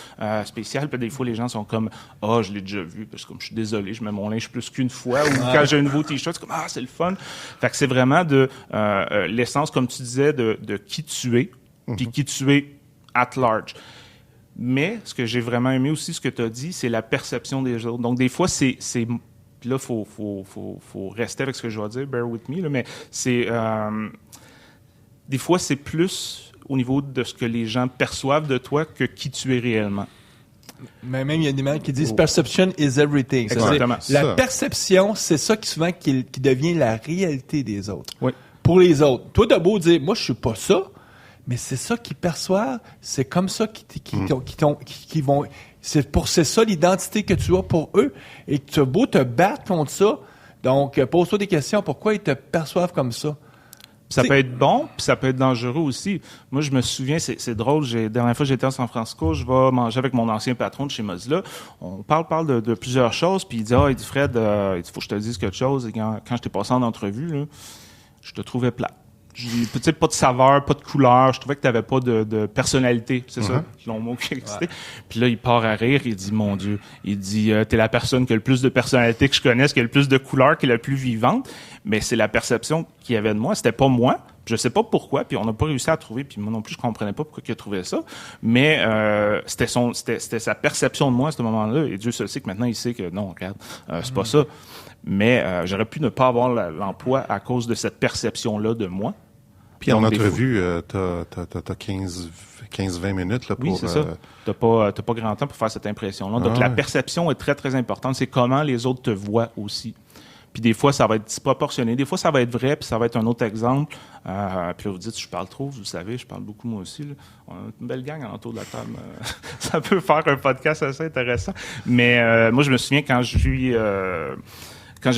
spécial. Puis des fois, les gens sont comme « Ah, je l'ai déjà vu. » Parce que comme je suis désolé, je mets mon linge plus qu'une fois. Ou quand j'ai un nouveau t-shirt, c'est comme « Ah, c'est le fun. » Fait que c'est vraiment de l'essence, comme tu disais, de qui tu es, puis qui tu es at large. Mais ce que j'ai vraiment aimé aussi, ce que tu as dit, c'est la perception des autres. Donc, des fois, c'est puis là, faut rester avec ce que je vais dire, bear with me, là, mais c'est... des fois, c'est plus au niveau de ce que les gens perçoivent de toi que qui tu es réellement. Mais même, il y a des gens qui disent « Perception is everything ». Exactement. La perception, c'est ça qui souvent qui devient la réalité des autres. Oui. Pour les autres. Toi, t'as beau dire « Moi, je suis pas ça », mais c'est ça qu'ils perçoivent, c'est comme ça qu'ils vont... C'est ça l'identité que tu as pour eux, et que tu as beau te battre contre ça, donc pose-toi des questions, pourquoi ils te perçoivent comme ça? Ça peut être bon, puis ça peut être dangereux aussi. Moi, je me souviens, c'est drôle, la dernière fois que j'étais à San Francisco, je vais manger avec mon ancien patron de chez Mozilla. On parle de plusieurs choses, puis il dit « il dit Fred, il faut que je te dise quelque chose. » Et quand je t'ai passé en entrevue, là, je te trouvais plate. Peut-être pas de saveur, pas de couleur. Je trouvais que tu n'avais pas de personnalité. C'est ça, le mot qui existait. Puis là, il part à rire. Il dit, mon Dieu, il dit, t'es la personne qui a le plus de personnalité que je connaisse, qui a le plus de couleur, qui est la plus vivante. Mais c'est la perception qu'il y avait de moi. C'était pas moi. Je sais pas pourquoi. Puis on n'a pas réussi à trouver. Puis moi non plus, je comprenais pas pourquoi il a trouvé ça. Mais c'était sa perception de moi à ce moment-là. Et Dieu seul sait que maintenant, il sait que non, regarde, c'est pas ça. Mais j'aurais pu ne pas avoir l'emploi à cause de cette perception-là de moi. Puis en entrevue, t'as 15-20 minutes là, pour... Oui, c'est ça. T'as pas grand temps pour faire cette impression-là. Donc, la perception est très, très importante. C'est comment les autres te voient aussi. Puis des fois, ça va être disproportionné. Des fois, ça va être vrai, puis ça va être un autre exemple. Puis là, vous dites, je parle trop, vous savez, je parle beaucoup moi aussi. Là. On a une belle gang autour de la table. Ça peut faire un podcast assez intéressant. Mais moi, je me souviens quand j'ai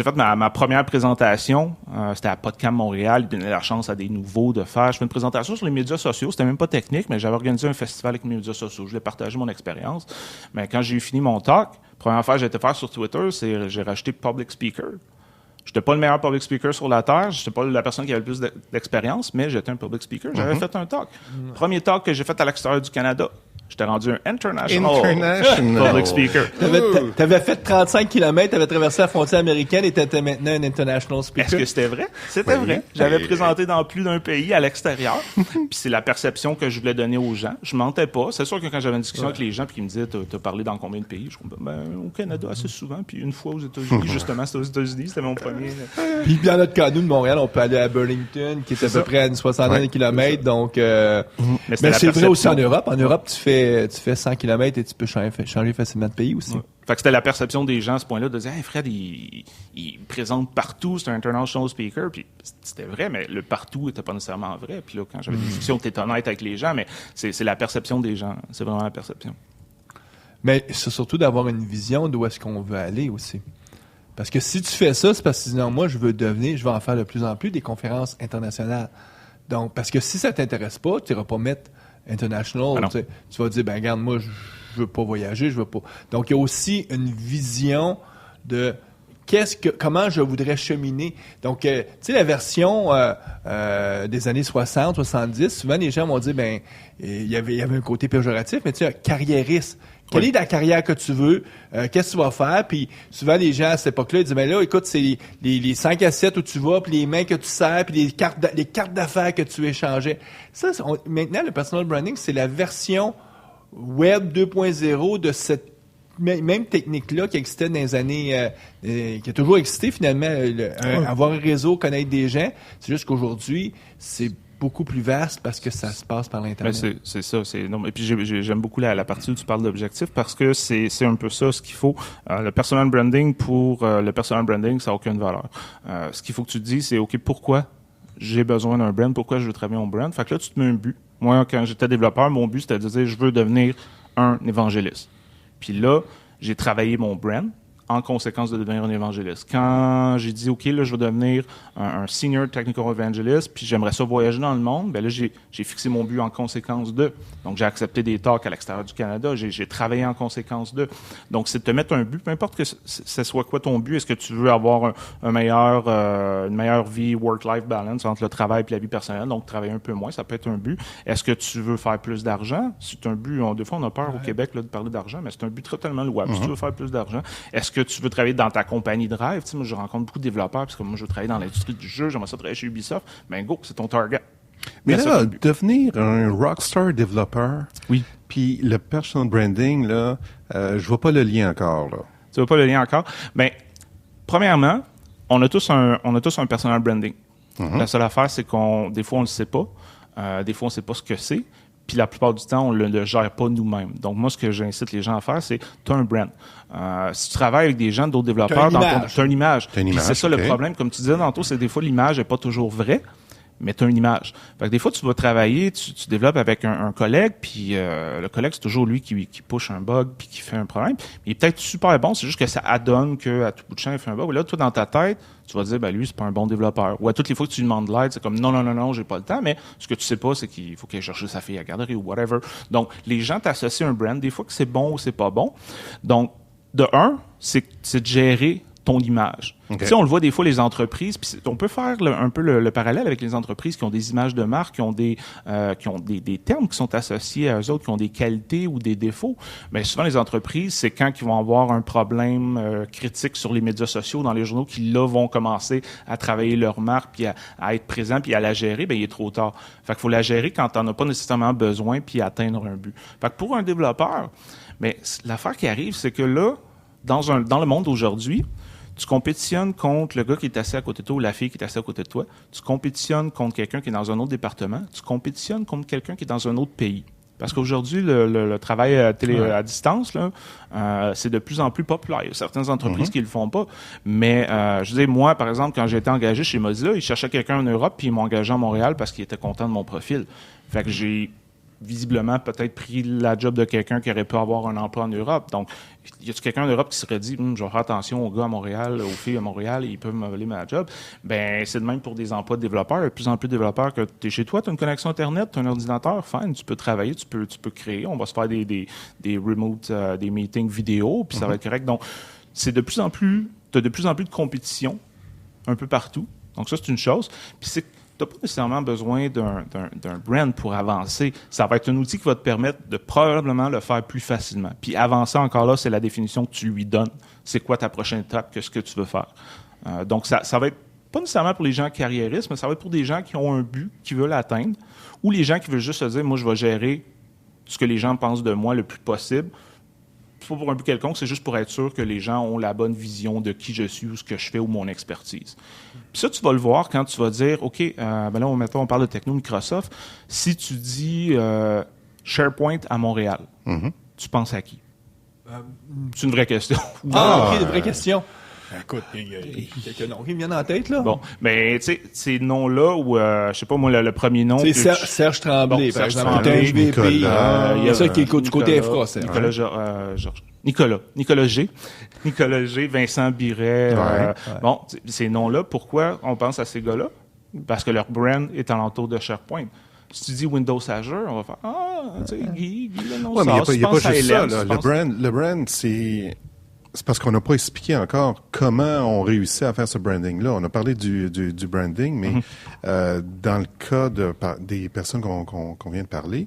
fait ma première présentation, c'était à Podcam Montréal, il donnait la chance à des nouveaux de faire. Je fais une présentation sur les médias sociaux, c'était même pas technique, mais j'avais organisé un festival avec mes médias sociaux. Je voulais partager mon expérience. Mais quand j'ai eu fini mon talk, la première affaire que j'ai été faire sur Twitter, c'est j'ai rajouté Public Speaker. J'étais pas le meilleur public speaker sur la Terre, j'étais pas la personne qui avait le plus d'expérience, mais j'étais un public speaker. J'avais fait un talk. Premier talk que j'ai fait à l'extérieur du Canada. J'étais rendu un international public speaker. T'avais fait 35 km, t'avais traversé la frontière américaine et t'étais maintenant un international speaker. Est-ce que c'était vrai? C'était vrai. J'avais présenté dans plus d'un pays à l'extérieur. Puis c'est la perception que je voulais donner aux gens. Je mentais pas. C'est sûr que quand j'avais une discussion avec les gens puis qu'ils me disaient t'as parlé dans combien de pays? Je dis au Canada assez souvent. Puis une fois aux États-Unis, justement, c'était aux États-Unis. C'était mon premier. Puis dans notre cas, nous de Montréal, on peut aller à Burlington, qui est à peu près à une soixantaine de kilomètres. Donc, mais c'est vrai aussi en Europe. En Europe, tu fais 100 km et tu peux changer facilement de pays aussi. Ouais. Fait que c'était la perception des gens à ce point-là de dire « Hey, Fred, il présente partout, c'est un international speaker. » Puis c'était vrai, mais le partout n'était pas nécessairement vrai. Puis là, quand j'avais des discussions, tu es honnête avec les gens, mais c'est la perception des gens. C'est vraiment la perception. Mais c'est surtout d'avoir une vision d'où est-ce qu'on veut aller aussi. Parce que si tu fais ça, c'est parce que sinon, moi, je veux en faire de plus en plus des conférences internationales. Donc, parce que si ça t'intéresse pas, tu n'iras pas mettre international. Tu vas dire, ben regarde, moi, je veux pas voyager, je veux pas. Donc, il y a aussi une vision de comment je voudrais cheminer. Donc, tu sais, la version des années 60, 70, souvent les gens m'ont dit, ben, il y avait un côté péjoratif, mais tu sais, carriériste. Quelle est la carrière que tu veux? Qu'est-ce que tu vas faire? Puis souvent, les gens à cette époque-là, ils disent, ben là, écoute, c'est les 5 à 7 où tu vas, puis les mains que tu sers, puis les cartes d'affaires que tu échangeais. Ça, maintenant, le personal branding, c'est la version web 2.0 de cette même technique-là qui existait dans les années, qui a toujours existé finalement, avoir un réseau, connaître des gens. C'est juste qu'aujourd'hui, c'est beaucoup plus vaste parce que ça se passe par l'Internet. Ben c'est ça. Et puis j'aime beaucoup la partie où tu parles d'objectifs parce que c'est un peu ça ce qu'il faut. Le personal branding, le personal branding, ça n'a aucune valeur. Ce qu'il faut que tu te dises, c'est OK, pourquoi j'ai besoin d'un brand, pourquoi je veux travailler mon brand. Fait que là, tu te mets un but. Moi, quand j'étais développeur, mon but, c'était de dire je veux devenir un évangéliste. Puis là, j'ai travaillé mon brand en conséquence de devenir un évangéliste. Quand j'ai dit, OK, là, je veux devenir un senior technical evangelist, puis j'aimerais ça voyager dans le monde, bien là, j'ai fixé mon but en conséquence de. Donc, j'ai accepté des talks à l'extérieur du Canada, j'ai travaillé en conséquence de. Donc, c'est de te mettre un but, peu importe que ce soit quoi ton but. Est-ce que tu veux avoir une meilleure vie, work-life balance entre le travail et la vie personnelle, donc travailler un peu moins, ça peut être un but. Est-ce que tu veux faire plus d'argent? C'est un but, des fois, on a peur au Québec là, de parler d'argent, mais c'est un but totalement louable. Si tu veux faire plus d'argent, est-ce que tu veux travailler dans ta compagnie de rêve? Tu sais, moi, je rencontre beaucoup de développeurs, parce que moi, je veux travailler dans l'industrie du jeu, j'aimerais ça travailler chez Ubisoft. Ben, go, c'est ton target. Mais là, devenir un rockstar développeur, oui. Puis le personal branding, là, je vois pas le lien encore, là. Tu vois pas le lien encore? Ben, premièrement, on a tous un personal branding. La seule affaire, c'est des fois, on le sait pas. Des fois, on sait pas ce que c'est. Puis la plupart du temps, on ne le gère pas nous-mêmes. Donc, moi, ce que j'incite les gens à faire, c'est tu as un brand. Si tu travailles avec des gens, d'autres développeurs, tu as une image. C'est ça le problème. Comme tu disais tantôt, c'est des fois, l'image n'est pas toujours vraie, mais tu as une image. Fait que des fois, tu vas travailler, tu développes avec un collègue, puis le collègue, c'est toujours lui qui push un bug, puis qui fait un problème. Il est peut-être super bon, c'est juste que ça adonne qu'à tout bout de champ, il fait un bug. Et là, toi, dans ta tête, tu vas dire, ben lui, c'est pas un bon développeur. Ou à toutes les fois que tu lui demandes de l'aide, c'est comme, non, j'ai pas le temps, mais ce que tu sais pas, c'est qu'il faut qu'il aille chercher sa fille à la garderie ou whatever. Donc, les gens t'associent un brand, des fois que c'est bon ou c'est pas bon. Donc, de un, c'est de gérer ton image. Okay. Tu sais, on le voit des fois, les entreprises, puis on peut faire un peu le parallèle avec les entreprises qui ont des images de marque, qui ont des termes qui sont associés à eux autres, qui ont des qualités ou des défauts. Mais souvent, les entreprises, c'est quand ils vont avoir un problème critique sur les médias sociaux, dans les journaux, qui là vont commencer à travailler leur marque, puis à être présents, puis à la gérer, bien, il est trop tard. Fait qu'il faut la gérer quand t'en as pas nécessairement besoin, puis atteindre un but. Fait que pour un développeur, mais l'affaire qui arrive, c'est que là, dans le monde d'aujourd'hui, tu compétitionnes contre le gars qui est assis à côté de toi ou la fille qui est assise à côté de toi. Tu compétitionnes contre quelqu'un qui est dans un autre département. Tu compétitionnes contre quelqu'un qui est dans un autre pays. Parce qu'aujourd'hui, le travail à distance, là, c'est de plus en plus populaire. Il y a certaines entreprises qui le font pas. Mais, je veux dire, moi, par exemple, quand j'ai été engagé chez Mozilla, ils cherchaient quelqu'un en Europe, puis ils m'ont engagé à Montréal parce qu'ils étaient contents de mon profil. Fait que j'ai visiblement peut-être pris la job de quelqu'un qui aurait pu avoir un emploi en Europe. Donc, y a-t-il quelqu'un en Europe qui serait dit je vais faire attention aux gars à Montréal, aux filles à Montréal, ils peuvent me voler ma job? Ben, c'est de même pour des emplois de développeurs. Il y a de plus en plus de développeurs que tu es chez toi, tu as une connexion Internet, tu as un ordinateur, fine, tu peux travailler, tu peux créer. On va se faire des remote, des meetings vidéo, puis ça va être correct. Donc, c'est de plus en plus, tu as de plus en plus de compétition un peu partout. Donc, ça, c'est une chose. Puis c'est tu n'as pas nécessairement besoin d'un brand pour avancer. Ça va être un outil qui va te permettre de probablement le faire plus facilement. Puis avancer encore là, c'est la définition que tu lui donnes. C'est quoi ta prochaine étape, qu'est-ce que tu veux faire. Donc, ça va être pas nécessairement pour les gens carriéristes, mais ça va être pour des gens qui ont un but, qui veulent l'atteindre, ou les gens qui veulent juste se dire, moi, je vais gérer ce que les gens pensent de moi le plus possible. Pas pour un but quelconque, c'est juste pour être sûr que les gens ont la bonne vision de qui je suis ou ce que je fais ou mon expertise. Puis ça, tu vas le voir quand tu vas dire, OK, ben là, on parle de techno Microsoft. Si tu dis, SharePoint à Montréal. Tu penses à qui? C'est une vraie question. OK, une vraie question. Écoute, il y a quelques noms qui me viennent en tête, là. Bon, mais tu sais, ces noms-là, ou je sais pas, moi, le premier nom... C'est Serge Tremblay, par exemple. Nicolas. Il y a ça qui est du côté infra, Nicolas G. Nicolas G, Vincent Biret. Bon, ces noms-là, pourquoi on pense à ces gars-là? Parce que leur brand est alentour de SharePoint. Si tu dis Windows Azure, on va faire tu sais, Guy, le nom mais il n'y a pas juste ça, là. Le brand, c'est parce qu'on n'a pas expliqué encore comment on réussit à faire ce branding-là. On a parlé du branding, mais dans le cas des personnes qu'on vient de parler,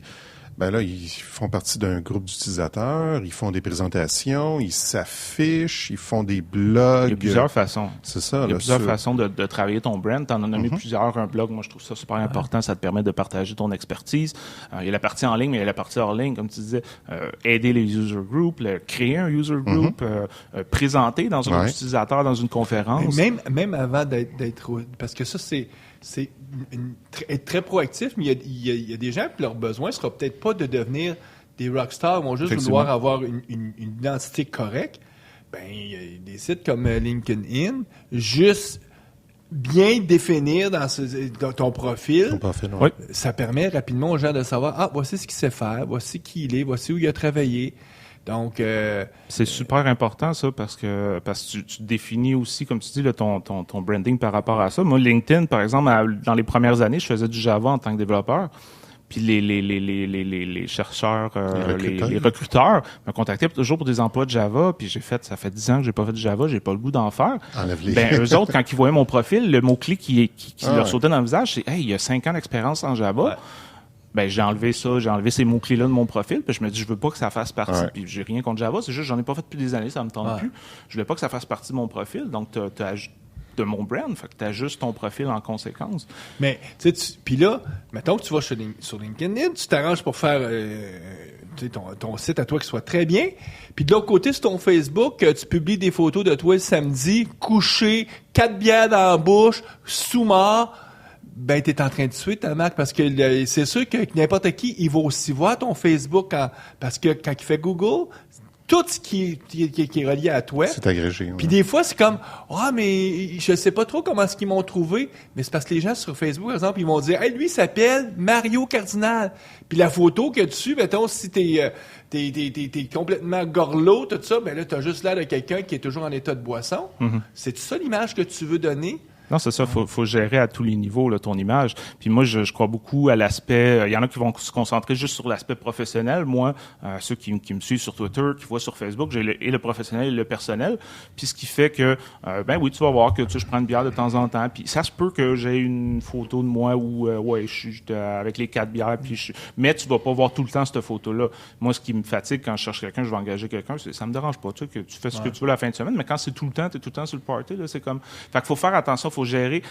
ben là, ils font partie d'un groupe d'utilisateurs, ils font des présentations, ils s'affichent, ils font des blogs. Il y a plusieurs façons. C'est ça. Il y a plusieurs façons de travailler ton brand. T'en as nommé plusieurs. Un blog, moi, je trouve ça super important. Ça te permet de partager ton expertise. Il y a la partie en ligne, mais il y a la partie hors ligne. Comme tu disais, aider les user groups, créer un user group, présenter dans un groupe d'utilisateurs, dans une conférence. Même avant d'être... Parce que ça, c'est être très proactif, mais il y a des gens que leur besoin sera peut-être pas de devenir des rockstars, ils vont juste vouloir avoir une identité correcte. Ben, il y a des sites comme LinkedIn, juste bien définir dans ton profil. Ça permet rapidement aux gens de savoir, voici ce qu'il sait faire, voici qui il est, voici où il a travaillé. Donc, c'est super important ça parce que tu définis aussi, comme tu dis, là, ton branding par rapport à ça. Moi, LinkedIn, par exemple, dans les premières années, je faisais du Java en tant que développeur. Puis les chercheurs, les recruteurs me contactaient toujours pour des emplois de Java. Puis ça fait 10 ans que j'ai pas fait de Java, j'ai pas le goût d'en faire. Ben eux autres, quand ils voyaient mon profil, le mot-clé qui leur sautait dans le visage, c'est il y a 5 ans d'expérience en Java. Ouais. Ben, j'ai enlevé ces mots-clés-là de mon profil, puis je me dis, je veux pas que ça fasse partie. Puis j'ai rien contre Java, c'est juste, j'en ai pas fait depuis des années, ça me tente plus. Je voulais pas que ça fasse partie de mon profil, donc de mon brand, fait que t'ajustes ton profil en conséquence. Mais, tu sais, puis là, mettons que tu vas sur LinkedIn, tu t'arranges pour faire ton site à toi qui soit très bien, puis de l'autre côté, sur ton Facebook, tu publies des photos de toi le samedi, couché, 4 bières dans la bouche, sous-mort. Ben, t'es en train de tuer ta marque parce que c'est sûr que n'importe qui, il va aussi voir ton Facebook parce que quand il fait Google, tout ce qui est relié à toi. C'est agrégé. Puis des fois, c'est comme, mais je sais pas trop comment est-ce qu'ils m'ont trouvé. Mais c'est parce que les gens sur Facebook, par exemple, ils vont dire, lui, il s'appelle Mario Cardinal. Puis la photo que dessus, mettons, si t'es complètement gorlot, tout ça, ben là, t'as juste l'air de quelqu'un qui est toujours en état de boisson. C'est ça l'image que tu veux donner? Non, c'est ça. Faut gérer à tous les niveaux là, ton image. Puis moi, je crois beaucoup à l'aspect. Il y en a qui vont se concentrer juste sur l'aspect professionnel. Moi, ceux qui me suivent sur Twitter, qui voient sur Facebook, j'ai le professionnel et le personnel. Puis ce qui fait que, oui, tu vas voir que je prends une bière de temps en temps. Puis ça se peut que j'ai une photo de moi où, je suis avec les 4 bières. Puis mais tu vas pas voir tout le temps cette photo-là. Moi, ce qui me fatigue quand je cherche quelqu'un, je vais engager quelqu'un, ça me dérange pas. Tu sais, que tu fais ce que tu veux la fin de semaine. Mais quand c'est tout le temps, t'es tout le temps sur le party. Là, c'est comme. Fait qu'il faut faire attention. Faut gérer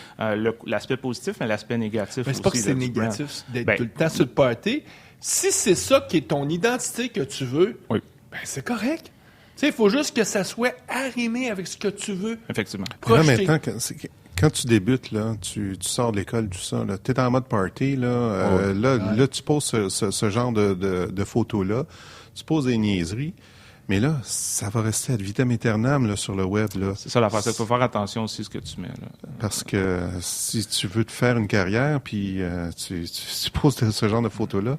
l'aspect positif, mais l'aspect négatif aussi. C'est pas que c'est négatif d'être tout le temps sur le party. Si c'est ça qui est ton identité que tu veux, c'est correct. Tu sais, il faut juste que ça soit arrimé avec ce que tu veux. Effectivement. Là, maintenant, quand tu débutes, là, tu sors de l'école, tout ça, tu es en mode party, là, là, tu poses ce genre de photos-là, tu poses des niaiseries. Mais là, ça va rester ad vitam aeternam là, sur le web. Là. C'est ça l'affaire. Il faut faire attention aussi à ce que tu mets. Là. Parce que si tu veux te faire une carrière, puis tu poses ce genre de photos-là,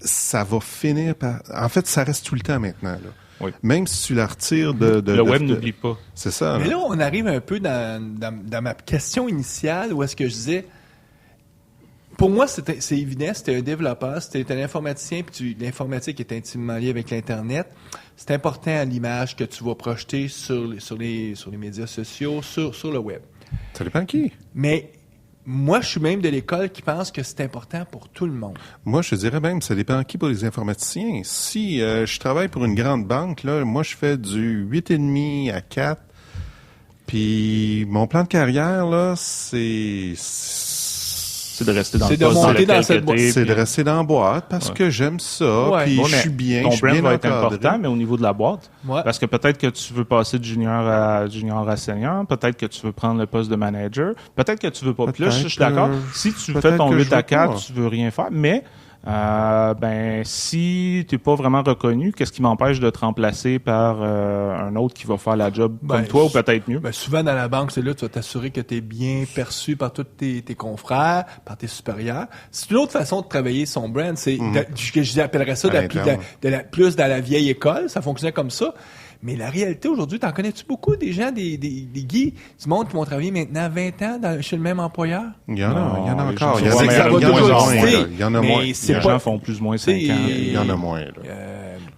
ça va finir par... En fait, ça reste tout le temps maintenant. Là. Oui. Même si tu la retires le web n'oublie pas. C'est ça. Mais là, on arrive un peu dans ma question initiale où est-ce que je disais... Pour moi, c'est évident, c'était un développeur, c'était un informaticien, puis l'informatique est intimement liée avec l'Internet. C'est important à l'image que tu vas projeter sur les médias sociaux, sur le web. Ça dépend qui. Mais moi, je suis même de l'école qui pense que c'est important pour tout le monde. Moi, je dirais même, ça dépend qui pour les informaticiens. Si je travaille pour une grande banque, là, moi, je fais du 8,5 à 4. Puis mon plan de carrière, là, c'est de rester dans le poste dans lequel c'est de rester dans la boîte parce que j'aime ça, puis je suis bien, ton je suis bien brand va être encadré. important, mais au niveau de la boîte, parce que peut-être que tu veux passer de junior à senior, peut-être que tu veux prendre le poste de manager, peut-être que tu veux pas. Puis là, je suis d'accord. Si tu fais ton 8 à 4, tu veux rien faire, mais Si tu n'es pas vraiment reconnu, qu'est-ce qui m'empêche de te remplacer par un autre qui va faire la job comme toi ou peut-être mieux? Souvent dans la banque, c'est là que tu vas t'assurer que tu es bien perçu par tous tes confrères, par tes supérieurs. C'est une autre façon de travailler son brand. C'est je appellerais ça plus dans la vieille école. Ça fonctionnait comme ça. Mais la réalité aujourd'hui, t'en connais-tu beaucoup des gens, des Guy, du monde qui vont travailler maintenant 20 ans chez le même employeur? Il y en a encore. Il y en a moins. Les gens font plus ou moins 5 ans. Il y en a moins.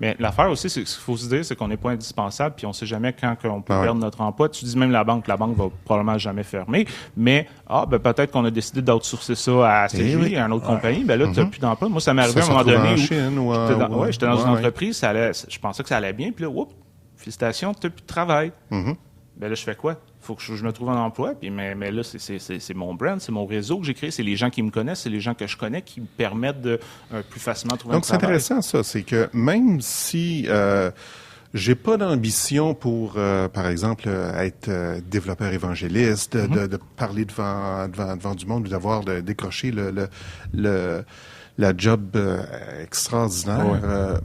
Mais l'affaire aussi, c'est qu'il faut se dire, c'est qu'on n'est pas indispensable, puis on sait jamais quand on peut perdre notre emploi. Tu dis même la banque va probablement jamais fermer. Mais peut-être qu'on a décidé d'outsourcer ça à CGI, à une autre compagnie. Ben là, tu n'as plus d'emploi. Moi, ça m'est arrivé à un moment donné où j'étais dans une entreprise, je pensais que ça allait bien, puis là, félicitations, tu n'as plus de travail. Ben là, je fais quoi? Il faut que je me trouve un emploi. Puis, mais là, c'est mon brand, c'est mon réseau que j'ai créé. C'est les gens qui me connaissent, c'est les gens que je connais qui me permettent de plus facilement trouver un travail. Donc, c'est intéressant, ça. C'est que même si j'ai pas d'ambition pour, par exemple, être développeur évangéliste, de parler devant du monde ou d'avoir décroché la job extraordinaire,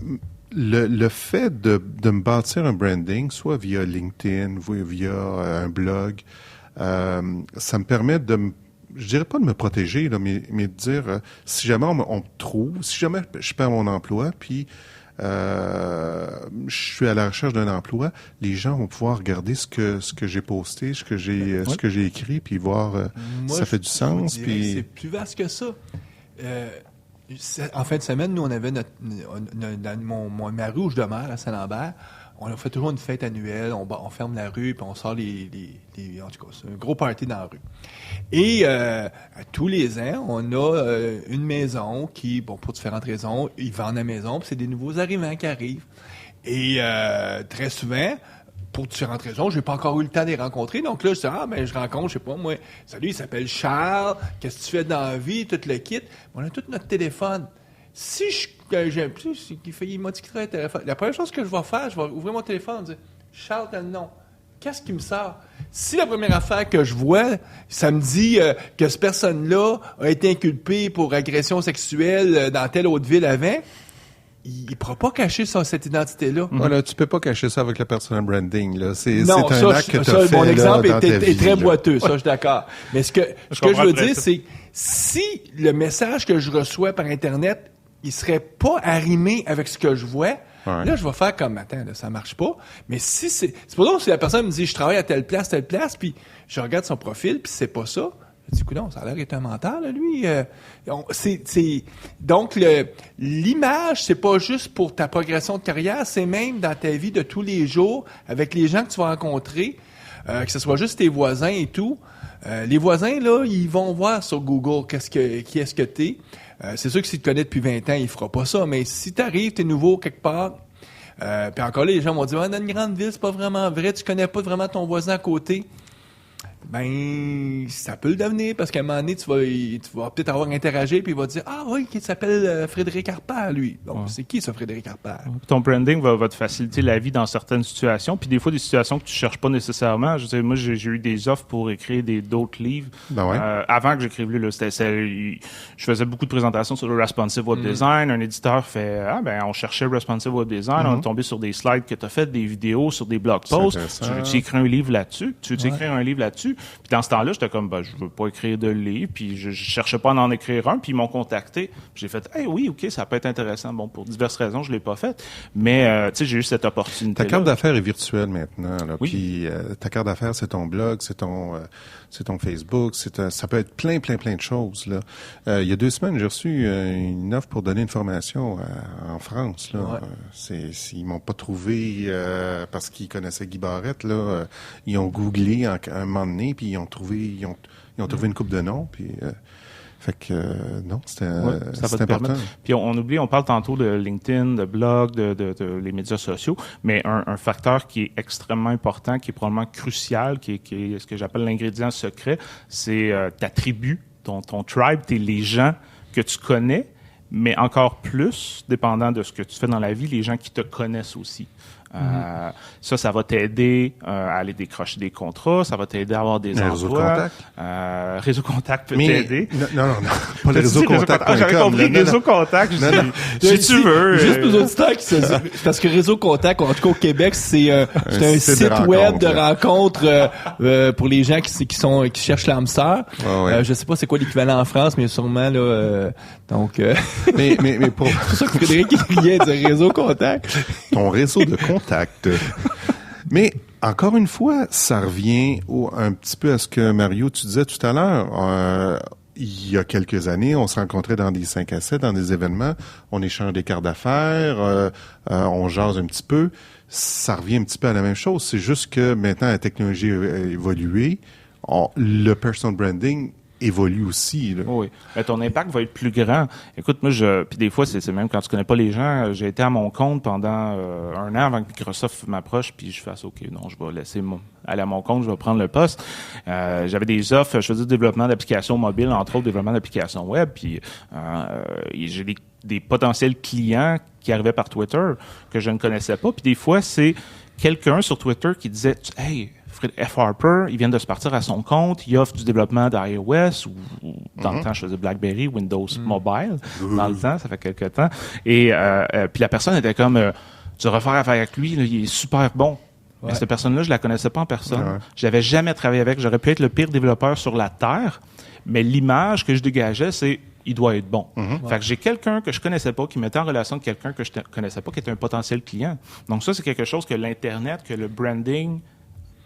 le fait de me bâtir un branding, soit via LinkedIn, via un blog, ça me permet je dirais pas de me protéger, là, mais de dire, si jamais on me trouve, si jamais je perds mon emploi, puis je suis à la recherche d'un emploi, les gens vont pouvoir regarder ce que j'ai posté, ce que j'ai écrit, puis voir si ça fait du sens. Puis c'est plus vaste que ça. En fin de semaine, nous, on avait dans ma rue où je demeure, à Saint-Lambert, on fait toujours une fête annuelle, on ferme la rue, puis on sort en tout cas, c'est un gros party dans la rue. Et tous les ans, on a une maison qui, pour différentes raisons, ils vendent la maison, puis c'est des nouveaux arrivants qui arrivent. Et très souvent, pour différentes raisons, j'ai pas encore eu le temps de les rencontrer. Donc là, je dis, je rencontre, je sais pas, moi, salut, il s'appelle Charles, qu'est-ce que tu fais dans la vie, tout le kit. On a tout notre téléphone. Si il m'a dit qu'il travaille le téléphone. La première chose que je vais faire, je vais ouvrir mon téléphone et dire, Charles, t'as le nom. Qu'est-ce qui me sort? Si la première affaire que je vois, ça me dit que cette personne-là a été inculpée pour agression sexuelle dans telle autre ville avant, il pourra pas cacher cette identité-là. Voilà, tu peux pas cacher ça avec le personal branding, là. C'est un acte que tu as fait. Mon exemple là, est très boiteux, ça, je suis d'accord. Mais ce que je veux dire, c'est si le message que je reçois par Internet, il serait pas arrimé avec ce que je vois, là, je vais faire comme, attends, là, ça marche pas. Mais si c'est pour ça que si la personne me dit, je travaille à telle place, puis je regarde son profil, puis c'est pas ça, je dis, non, ça a l'air d'être un menteur, là, lui. Donc, l'image, c'est pas juste pour ta progression de carrière, c'est même dans ta vie de tous les jours, avec les gens que tu vas rencontrer, que ce soit juste tes voisins et tout. Les voisins, là, ils vont voir sur Google qui est-ce que t'es. C'est sûr que si tu te connais depuis 20 ans, il fera pas ça, mais si t'arrives, t'es nouveau quelque part, puis encore là, les gens vont dire, dans une grande ville, c'est pas vraiment vrai, tu connais pas vraiment ton voisin à côté. Ben, ça peut le devenir, parce qu'à un moment donné, tu vas peut-être avoir interagi, puis il va te dire, oui, il s'appelle Frédéric Harpert, lui. Donc, c'est qui, ça, Frédéric Harpert? Ton branding va te faciliter la vie dans certaines situations, puis des fois, des situations que tu cherches pas nécessairement. Je sais, moi, j'ai eu des offres pour écrire d'autres livres. Avant que j'écrive lui, je faisais beaucoup de présentations sur le responsive web design. Un éditeur fait, on cherchait responsive web design, on est tombé sur des slides que tu as fait, des vidéos, sur des blog posts. Tu écris un livre là-dessus? Tu veux écrire un livre là-dessus? Puis dans ce temps-là, j'étais comme, je veux pas écrire de livre, puis je cherchais pas à en écrire un, puis ils m'ont contacté. Puis j'ai fait, oui, OK, ça peut être intéressant. Bon, pour diverses raisons, je l'ai pas fait, mais j'ai eu cette opportunité. Ta carte d'affaires est virtuelle maintenant, là. Oui. Puis ta carte d'affaires, c'est ton blog, c'est ton Facebook, ça peut être plein de choses, là. Il y a 2 semaines, j'ai reçu une offre pour donner une formation en France, là. Ils m'ont pas trouvé parce qu'ils connaissaient Guy Barrette, là. Ils ont googlé un moment donné, puis ils ont trouvé une couple de noms, puis fait que non, c'était important. Puis on parle tantôt de LinkedIn, de blog, de les médias sociaux, mais un facteur qui est extrêmement important, qui est probablement crucial, qui est ce que j'appelle l'ingrédient secret, c'est ta tribu, ton tribe, les gens que tu connais, mais encore plus, dépendant de ce que tu fais dans la vie, les gens qui te connaissent aussi. Ça va t'aider à aller décrocher des contrats, ça va t'aider à avoir des emplois. Réseau Contact peut t'aider. Non, pas le Réseau Contact. J'avais compris Réseau Contact. Si tu veux. Juste aux auditeurs qui parce que Réseau Contact, en tout cas au Québec, c'est un site web de rencontres pour les gens qui cherchent l'âme sœur. Je sais pas c'est quoi l'équivalent en France, mais sûrement là. Mais pour c'est pour ça que Frédéric riait du Réseau Contact. Ton réseau de contact. Mais encore une fois, ça revient un petit peu à ce que Mario tu disais tout à l'heure. Il y a quelques années, on se rencontrait dans des 5 à 7, dans des événements, on échange des cartes d'affaires, on jase un petit peu. Ça revient un petit peu à la même chose. C'est juste que maintenant, la technologie a évolué. Le personal branding évolue aussi. Là. Oui, mais ton impact va être plus grand. Écoute, moi, puis des fois, c'est même quand tu connais pas les gens, j'ai été à mon compte pendant 1 an avant que Microsoft m'approche, puis je fasse OK, non, je vais laisser aller à mon compte, je vais prendre le poste. J'avais des offres, je faisais du développement d'applications mobiles, entre autres développement d'applications web, puis j'ai des potentiels clients qui arrivaient par Twitter que je ne connaissais pas, puis des fois, c'est quelqu'un sur Twitter qui disait « Hey, F. Harper, il vient de se partir à son compte, il offre du développement d'iOS ou dans le temps, je faisais BlackBerry, Windows Mobile, dans le temps, ça fait quelques temps. Et puis la personne était comme, tu devrais faire affaire avec lui, là, il est super bon. Ouais. Mais cette personne-là, je la connaissais pas en personne. Ouais. Je n'avais jamais travaillé avec. J'aurais pu être le pire développeur sur la Terre, mais l'image que je dégageais, c'est il doit être bon. Fait que j'ai quelqu'un que je connaissais pas, qui mettait en relation avec quelqu'un que je connaissais pas, qui était un potentiel client. Donc ça, c'est quelque chose que l'Internet, que le branding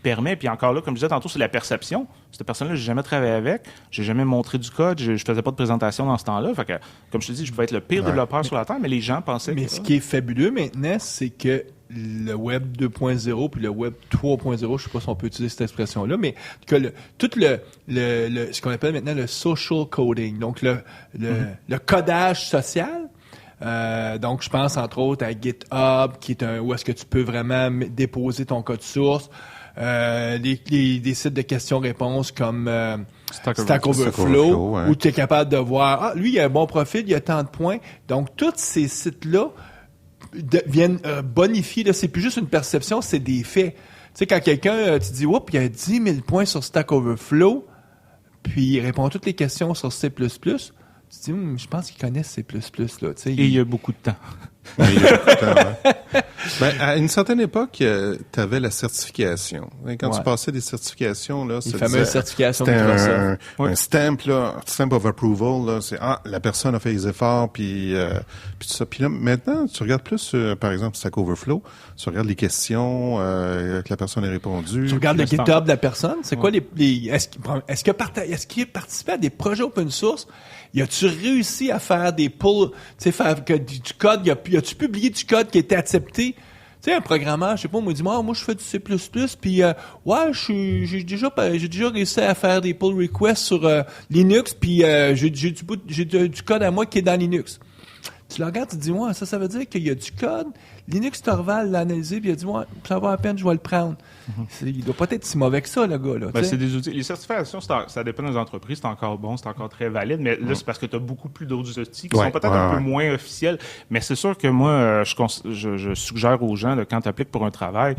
permet. Puis encore là, comme je disais tantôt, c'est la perception. Cette personne-là, j'ai jamais travaillé avec, j'ai jamais montré du code, je faisais pas de présentation dans ce temps-là. Fait que, comme je te dis, je pouvais être le pire développeur sur la Terre, mais les gens pensaient Mais ce qui est fabuleux maintenant, c'est que le Web 2.0 puis le Web 3.0, je sais pas si on peut utiliser cette expression-là, mais que tout ce qu'on appelle maintenant le social coding, donc le codage social. Donc, je pense entre autres à GitHub, qui est où est-ce que tu peux vraiment déposer ton code source. Des sites de questions-réponses comme Stack Overflow, où tu es capable de voir, lui, il a un bon profil, il a tant de points. Donc, tous ces sites-là viennent bonifier. Là, c'est plus juste une perception, c'est des faits. Tu sais, quand quelqu'un, tu dis, oups, il y a 10 000 points sur Stack Overflow, puis il répond à toutes les questions sur C++, tu te dis, je pense qu'il connaît C++. Là, tu sais, et il y a beaucoup de temps. À une certaine époque, tu avais la certification. Quand tu passais des certifications, là, les fameuses certifications Microsoft. Un stamp, là, stamp of approval, là, c'est la personne a fait les efforts, puis tout ça. Puis là, maintenant, tu regardes plus, par exemple, Stack Overflow, tu regardes les questions que la personne a répondu. Tu regardes le GitHub de la personne. C'est quoi est-ce qu'il a participé à des projets open source? Y a-tu réussi à faire des pulls, tu sais, faire du code, y a-tu publié du code qui était accepté? Tu sais, un programmeur, je sais pas, moi, il dit, moi, je fais du C++, puis j'ai déjà réussi à faire des pull requests sur Linux, puis j'ai du code à moi qui est dans Linux. Tu le regardes, tu te dis, ça veut dire qu'il y a du code. Linux Torvald l'a analysé, puis il a dit, ça va à peine, je vais le prendre. Il doit pas être si mauvais que ça, le gars. Là, c'est des outils. Les certifications, ça dépend des entreprises, c'est encore bon, c'est encore très valide, mais là, c'est parce que tu as beaucoup plus d'autres outils qui sont peut-être un peu moins officiels. Mais c'est sûr que moi, je suggère aux gens, là, quand tu appliques pour un travail,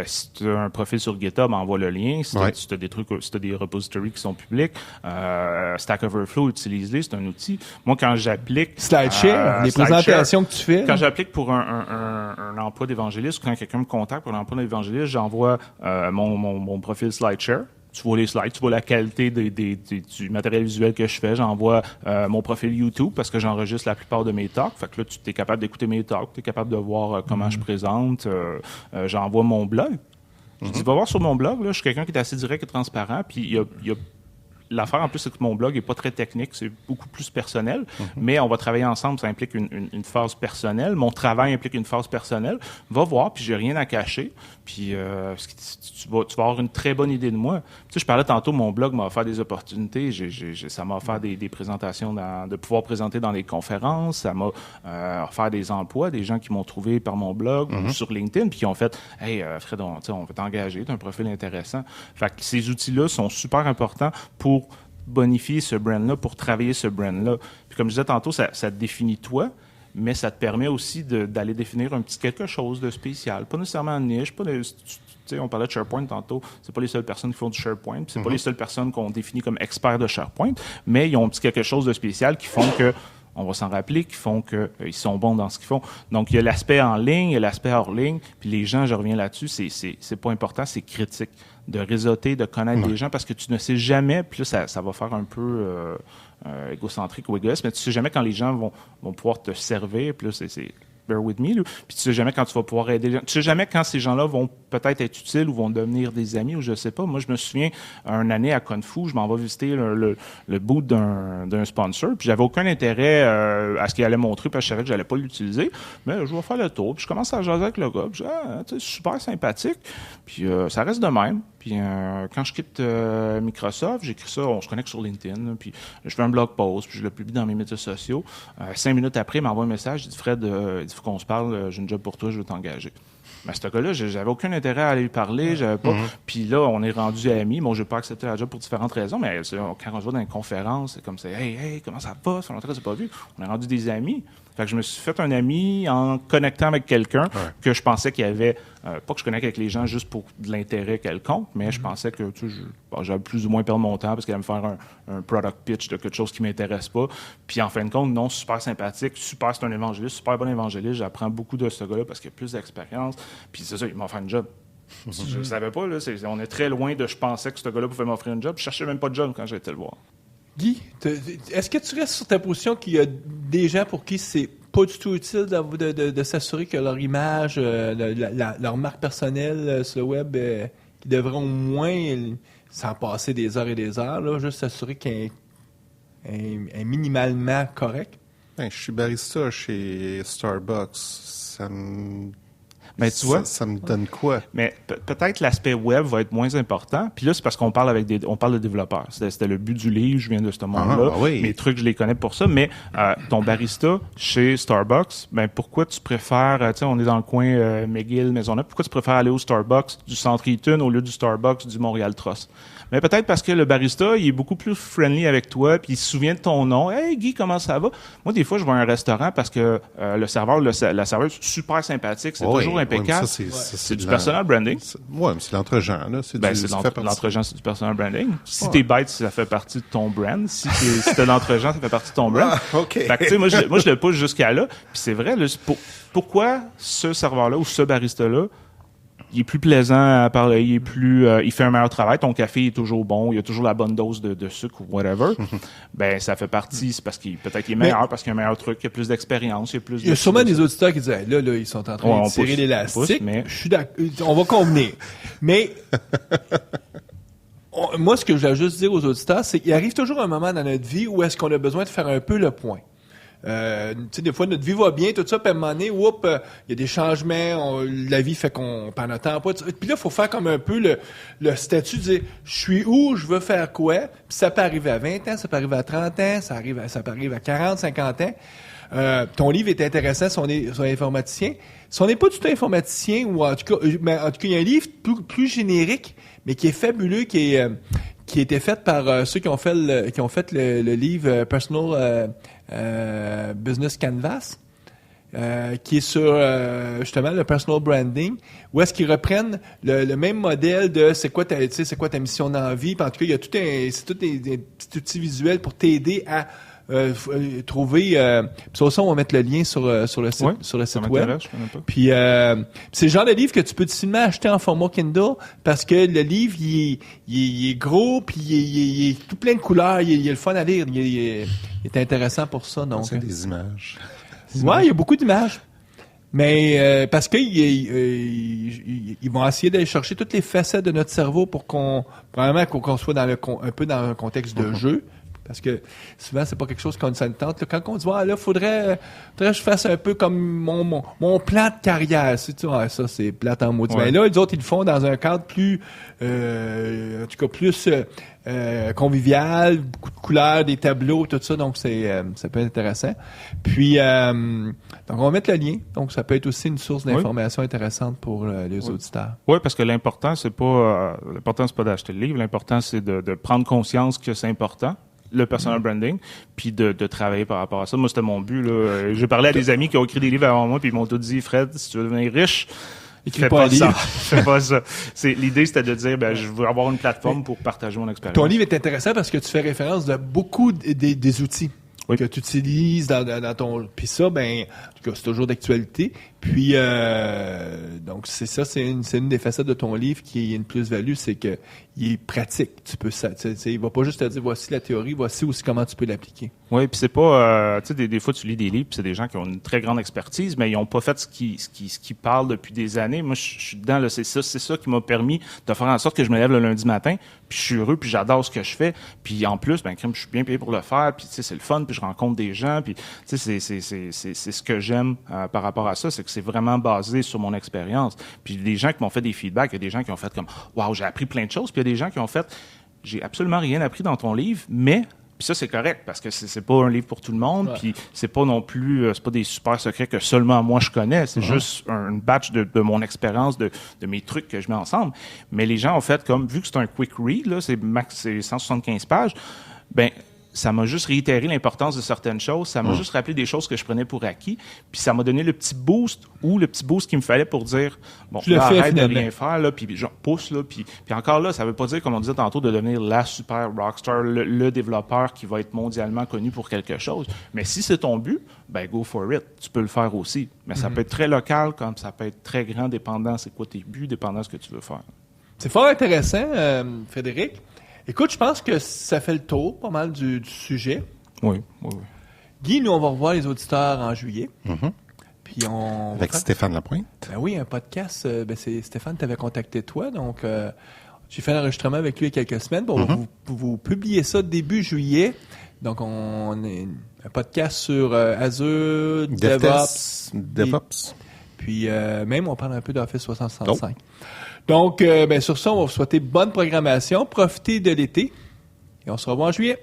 si tu as un profil sur GitHub, envoie le lien. Si tu as des trucs, si tu as des repositories qui sont publics, Stack Overflow, utilise-les, c'est un outil. Moi, quand j'applique... SlideShare, les présentations que tu fais. Quand j'applique pour un emploi d'évangéliste, quand quelqu'un me contacte pour un emploi d'évangéliste, j'envoie mon profil SlideShare. Tu vois les slides, tu vois la qualité du matériel visuel que je fais. J'envoie mon profil YouTube parce que j'enregistre la plupart de mes talks. Fait que là, tu es capable d'écouter mes talks, tu es capable de voir comment je présente. J'envoie mon blog. Je dis, va voir sur mon blog, là, je suis quelqu'un qui est assez direct et transparent, puis il y a l'affaire, en plus, c'est que mon blog est pas très technique, c'est beaucoup plus personnel, mais on va travailler ensemble, ça implique une phase personnelle. Mon travail implique une phase personnelle. Va voir, puis j'ai rien à cacher, puis tu vas avoir une très bonne idée de moi. Tu sais, je parlais tantôt, mon blog m'a offert des opportunités, ça m'a offert des présentations, de pouvoir présenter dans des conférences, ça m'a offert des emplois, des gens qui m'ont trouvé par mon blog ou sur LinkedIn, puis qui ont fait « Hey, Fred, on va t'engager, t'as un profil intéressant. » Fait que ces outils-là sont super importants pour bonifier ce brand-là, pour travailler ce brand-là. Puis comme je disais tantôt, ça te définit toi, mais ça te permet aussi d'aller définir un petit quelque chose de spécial. Pas nécessairement en niche, on parlait de SharePoint tantôt, c'est pas les seules personnes qui font du SharePoint, c'est pas les seules personnes qu'on définit comme experts de SharePoint, mais ils ont un petit quelque chose de spécial qui font que on va s'en rappeler, qui font qu'ils sont bons dans ce qu'ils font. Donc, il y a l'aspect en ligne, il y a l'aspect hors ligne, puis les gens, je reviens là-dessus, c'est pas important, c'est critique de réseauter, de connaître les gens, parce que tu ne sais jamais, puis là, ça va faire un peu égocentrique ou égoïste, mais tu sais jamais quand les gens vont pouvoir te servir, puis là, c'est bear with me, là. Puis tu sais jamais quand tu vas pouvoir aider les gens. Tu sais jamais quand ces gens-là vont peut-être être utiles ou vont devenir des amis ou je sais pas. Moi, je me souviens, une année à Kung Fu, je m'en vais visiter le booth d'un sponsor, puis j'avais aucun intérêt à ce qu'il allait montrer, parce que je savais que j'allais pas l'utiliser, mais je vais faire le tour, puis je commence à jaser avec le gars, puis je dis, tu sais, super sympathique, puis ça reste de même. Puis quand je quitte Microsoft, j'écris ça, on se connecte sur LinkedIn, puis je fais un blog post, puis je le publie dans mes médias sociaux. 5 minutes après, il m'envoie un message, il dit, Fred, il faut qu'on se parle, j'ai une job pour toi, je veux t'engager. Mais ce gars-là, j'avais aucun intérêt à aller lui parler, j'avais pas. Puis là, on est rendu amis. Bon, j'ai pas accepté la job pour différentes raisons, mais quand on se voit dans une conférence, c'est comme ça, hey, comment ça va? Ça fait longtemps que je t'ai pas vu. On est rendu des amis. Fait que je me suis fait un ami en connectant avec quelqu'un que je pensais qu'il y avait, pas que je connecte avec les gens juste pour de l'intérêt quelconque, mais je pensais que j'avais plus ou moins perdu mon temps parce qu'il allait me faire un product pitch de quelque chose qui m'intéresse pas. Puis en fin de compte, non, super sympathique, c'est un évangéliste, super bon évangéliste. J'apprends beaucoup de ce gars-là parce qu'il a plus d'expérience. Puis c'est ça, il m'a offert une job. Je ne savais pas, là, on est très loin de je pensais que ce gars-là pouvait m'offrir une job. Je cherchais même pas de job quand j'ai été le voir. Guy, est-ce que tu restes sur ta position qu'il y a des gens pour qui c'est pas du tout utile de s'assurer que leur image, leur marque personnelle sur le web, qu'ils devraient au moins s'en passer des heures et des heures, là, juste s'assurer qu'elle est minimalement correct? Ben, je suis barista chez Starbucks. Ça me... Mais tu vois, ça me donne quoi? Mais peut-être l'aspect web va être moins important. Puis là, c'est parce qu'on parle on parle de développeurs. C'était le but du livre, je viens de ce monde-là. Oui. Mes trucs, je les connais pour ça. Mais ton barista chez Starbucks, ben pourquoi tu préfères, tu sais, on est dans le coin McGill, Maisonneuve, pourquoi tu préfères aller au Starbucks du Centre Eaton au lieu du Starbucks du Montréal Trust? Mais peut-être parce que le barista, il est beaucoup plus friendly avec toi, puis il se souvient de ton nom. « Hey Guy, comment ça va? » Moi, des fois, je vais à un restaurant parce que le serveur, la serveuse, super sympathique, c'est toujours impeccable. C'est du personal branding. Oui, mais c'est l'entre-gens, là. L'entre-gens, c'est du personal branding. Si t'es bête, ça fait partie de ton brand. Si t'es l'entre-gens, ça fait partie de ton brand. OK. Fait que, tu sais, moi, je le pousse jusqu'à là. Puis c'est vrai, là, pourquoi ce serveur-là ou ce barista-là, il est plus plaisant à parler, il fait un meilleur travail, ton café est toujours bon, il y a toujours la bonne dose de sucre ou whatever. Ben, ça fait partie, c'est parce qu'il est meilleur, parce qu'il y a un meilleur truc, il y a plus d'expérience, il y a sûrement des auditeurs qui disent, là, ils sont en train de tirer l'élastique. Je suis d'accord, on va convenir. Mais, moi, ce que je voulais juste dire aux auditeurs, c'est qu'il arrive toujours un moment dans notre vie où est-ce qu'on a besoin de faire un peu le point. Tu sais, des fois, notre vie va bien, tout ça, puis à un moment donné, il y a des changements, la vie fait qu'on perd notre temps. Puis là, il faut faire comme un peu le statut de dire, je suis où, je veux faire quoi, puis ça peut arriver à 20 ans, ça peut arriver à 30 ans, ça peut arriver à 40, 50 ans. Ton livre est intéressant si on est informaticien. Si on n'est pas du tout informaticien, ou en tout cas, il y a un livre plus générique, mais qui est fabuleux, qui a été fait par ceux qui ont fait le livre Personal Business Canvas, qui est sur justement le personal branding, où est-ce qu'ils reprennent le même modèle de c'est quoi ta mission dans la vie. Puis en tout cas, il y a c'est tout des petits outils visuels pour t'aider à trouver. Sur ça, on va mettre le lien sur le site web. Puis c'est le genre de livre que tu peux difficilement acheter en format Kindle parce que le livre il est gros puis il est tout plein de couleurs. Il est le fun à lire. Il est intéressant pour ça. Donc c'est des images. Ouais, il y a beaucoup d'images. Mais parce que ils vont essayer d'aller chercher toutes les facettes de notre cerveau pour qu'on soit un peu dans un contexte de jeu. Parce que souvent, c'est pas quelque chose qu'on nous tente. Quand on dit, faudrait que je fasse un peu comme mon plan de carrière. Ça, c'est plate en maudit. Mais là, les autres, ils le font dans un cadre plus, en tout cas, plus convivial, beaucoup de couleurs, des tableaux, tout ça. Donc, ça peut être intéressant. Puis, donc, on va mettre le lien. Donc, ça peut être aussi une source d'information intéressante pour les auditeurs. Oui, parce que l'important, c'est pas d'acheter le livre. L'important, c'est de prendre conscience que c'est important. le personal branding, puis de travailler par rapport à ça. Moi, c'était mon but, là. J'ai parlé à des amis qui ont écrit des livres avant moi, puis ils m'ont tout dit, Fred, si tu veux devenir riche, fais pas ça. Fais pas ça. L'idée, c'était de dire, je veux avoir une plateforme pour partager mon expérience. Ton livre est intéressant parce que tu fais référence de beaucoup des outils. Oui. Que tu utilises dans ton... Puis ça, en tout cas, c'est toujours d'actualité. Puis, donc, c'est ça, c'est une des facettes de ton livre qui est une plus-value, c'est que il est pratique. Tu peux ça, il va pas juste te dire, voici la théorie, voici aussi comment tu peux l'appliquer. Oui, puis c'est pas... tu sais, des fois, tu lis des livres, puis c'est des gens qui ont une très grande expertise, mais ils ont pas fait ce qui parlent depuis des années. Moi, je suis dedans, là, c'est ça qui m'a permis de faire en sorte que je me lève le lundi matin, puis je suis heureux, puis j'adore ce que je fais. Puis en plus, crème, je suis bien payé pour le faire, puis tu sais, c'est le fun, puis je rencontre des gens, puis tu sais, c'est ce que j'aime par rapport à ça, c'est que c'est vraiment basé sur mon expérience. Puis les gens qui m'ont fait des feedbacks, il y a des gens qui ont fait comme « Wow, j'ai appris plein de choses », puis il y a des gens qui ont fait « J'ai absolument rien appris dans ton livre, mais... » Puis ça, c'est correct, parce que c'est pas un livre pour tout le monde, puis c'est pas non plus, c'est pas des super secrets que seulement moi je connais, c'est juste une batch de mon expérience, de mes trucs que je mets ensemble. Mais les gens ont fait comme, vu que c'est un quick read, là, c'est 175 pages, ça m'a juste réitéré l'importance de certaines choses, ça m'a juste rappelé des choses que je prenais pour acquis, puis ça m'a donné le petit boost qu'il me fallait pour dire bon, là, arrête de rien faire là, puis genre pousse là, puis encore là, ça veut pas dire comme on disait tantôt de devenir la super rockstar, le développeur qui va être mondialement connu pour quelque chose. Mais si c'est ton but, go for it, tu peux le faire aussi. Mais ça peut être très local comme ça peut être très grand, dépendant c'est quoi tes buts, dépendant ce que tu veux faire. C'est fort intéressant, Frédéric. Écoute, je pense que ça fait le tour pas mal du sujet. Oui. Guy, nous, on va revoir les auditeurs en juillet. Puis avec Stéphane Lapointe. Oui, un podcast. C'est Stéphane t'avait contacté toi, donc j'ai fait l'enregistrement avec lui il y a quelques semaines. Bon, vous publiez ça début juillet. Donc, on est un podcast sur Azure, DevOps. Puis même, on parle un peu d'Office 365. Donc, sur ça, on va vous souhaiter bonne programmation. Profitez de l'été. Et on se revoit en juillet.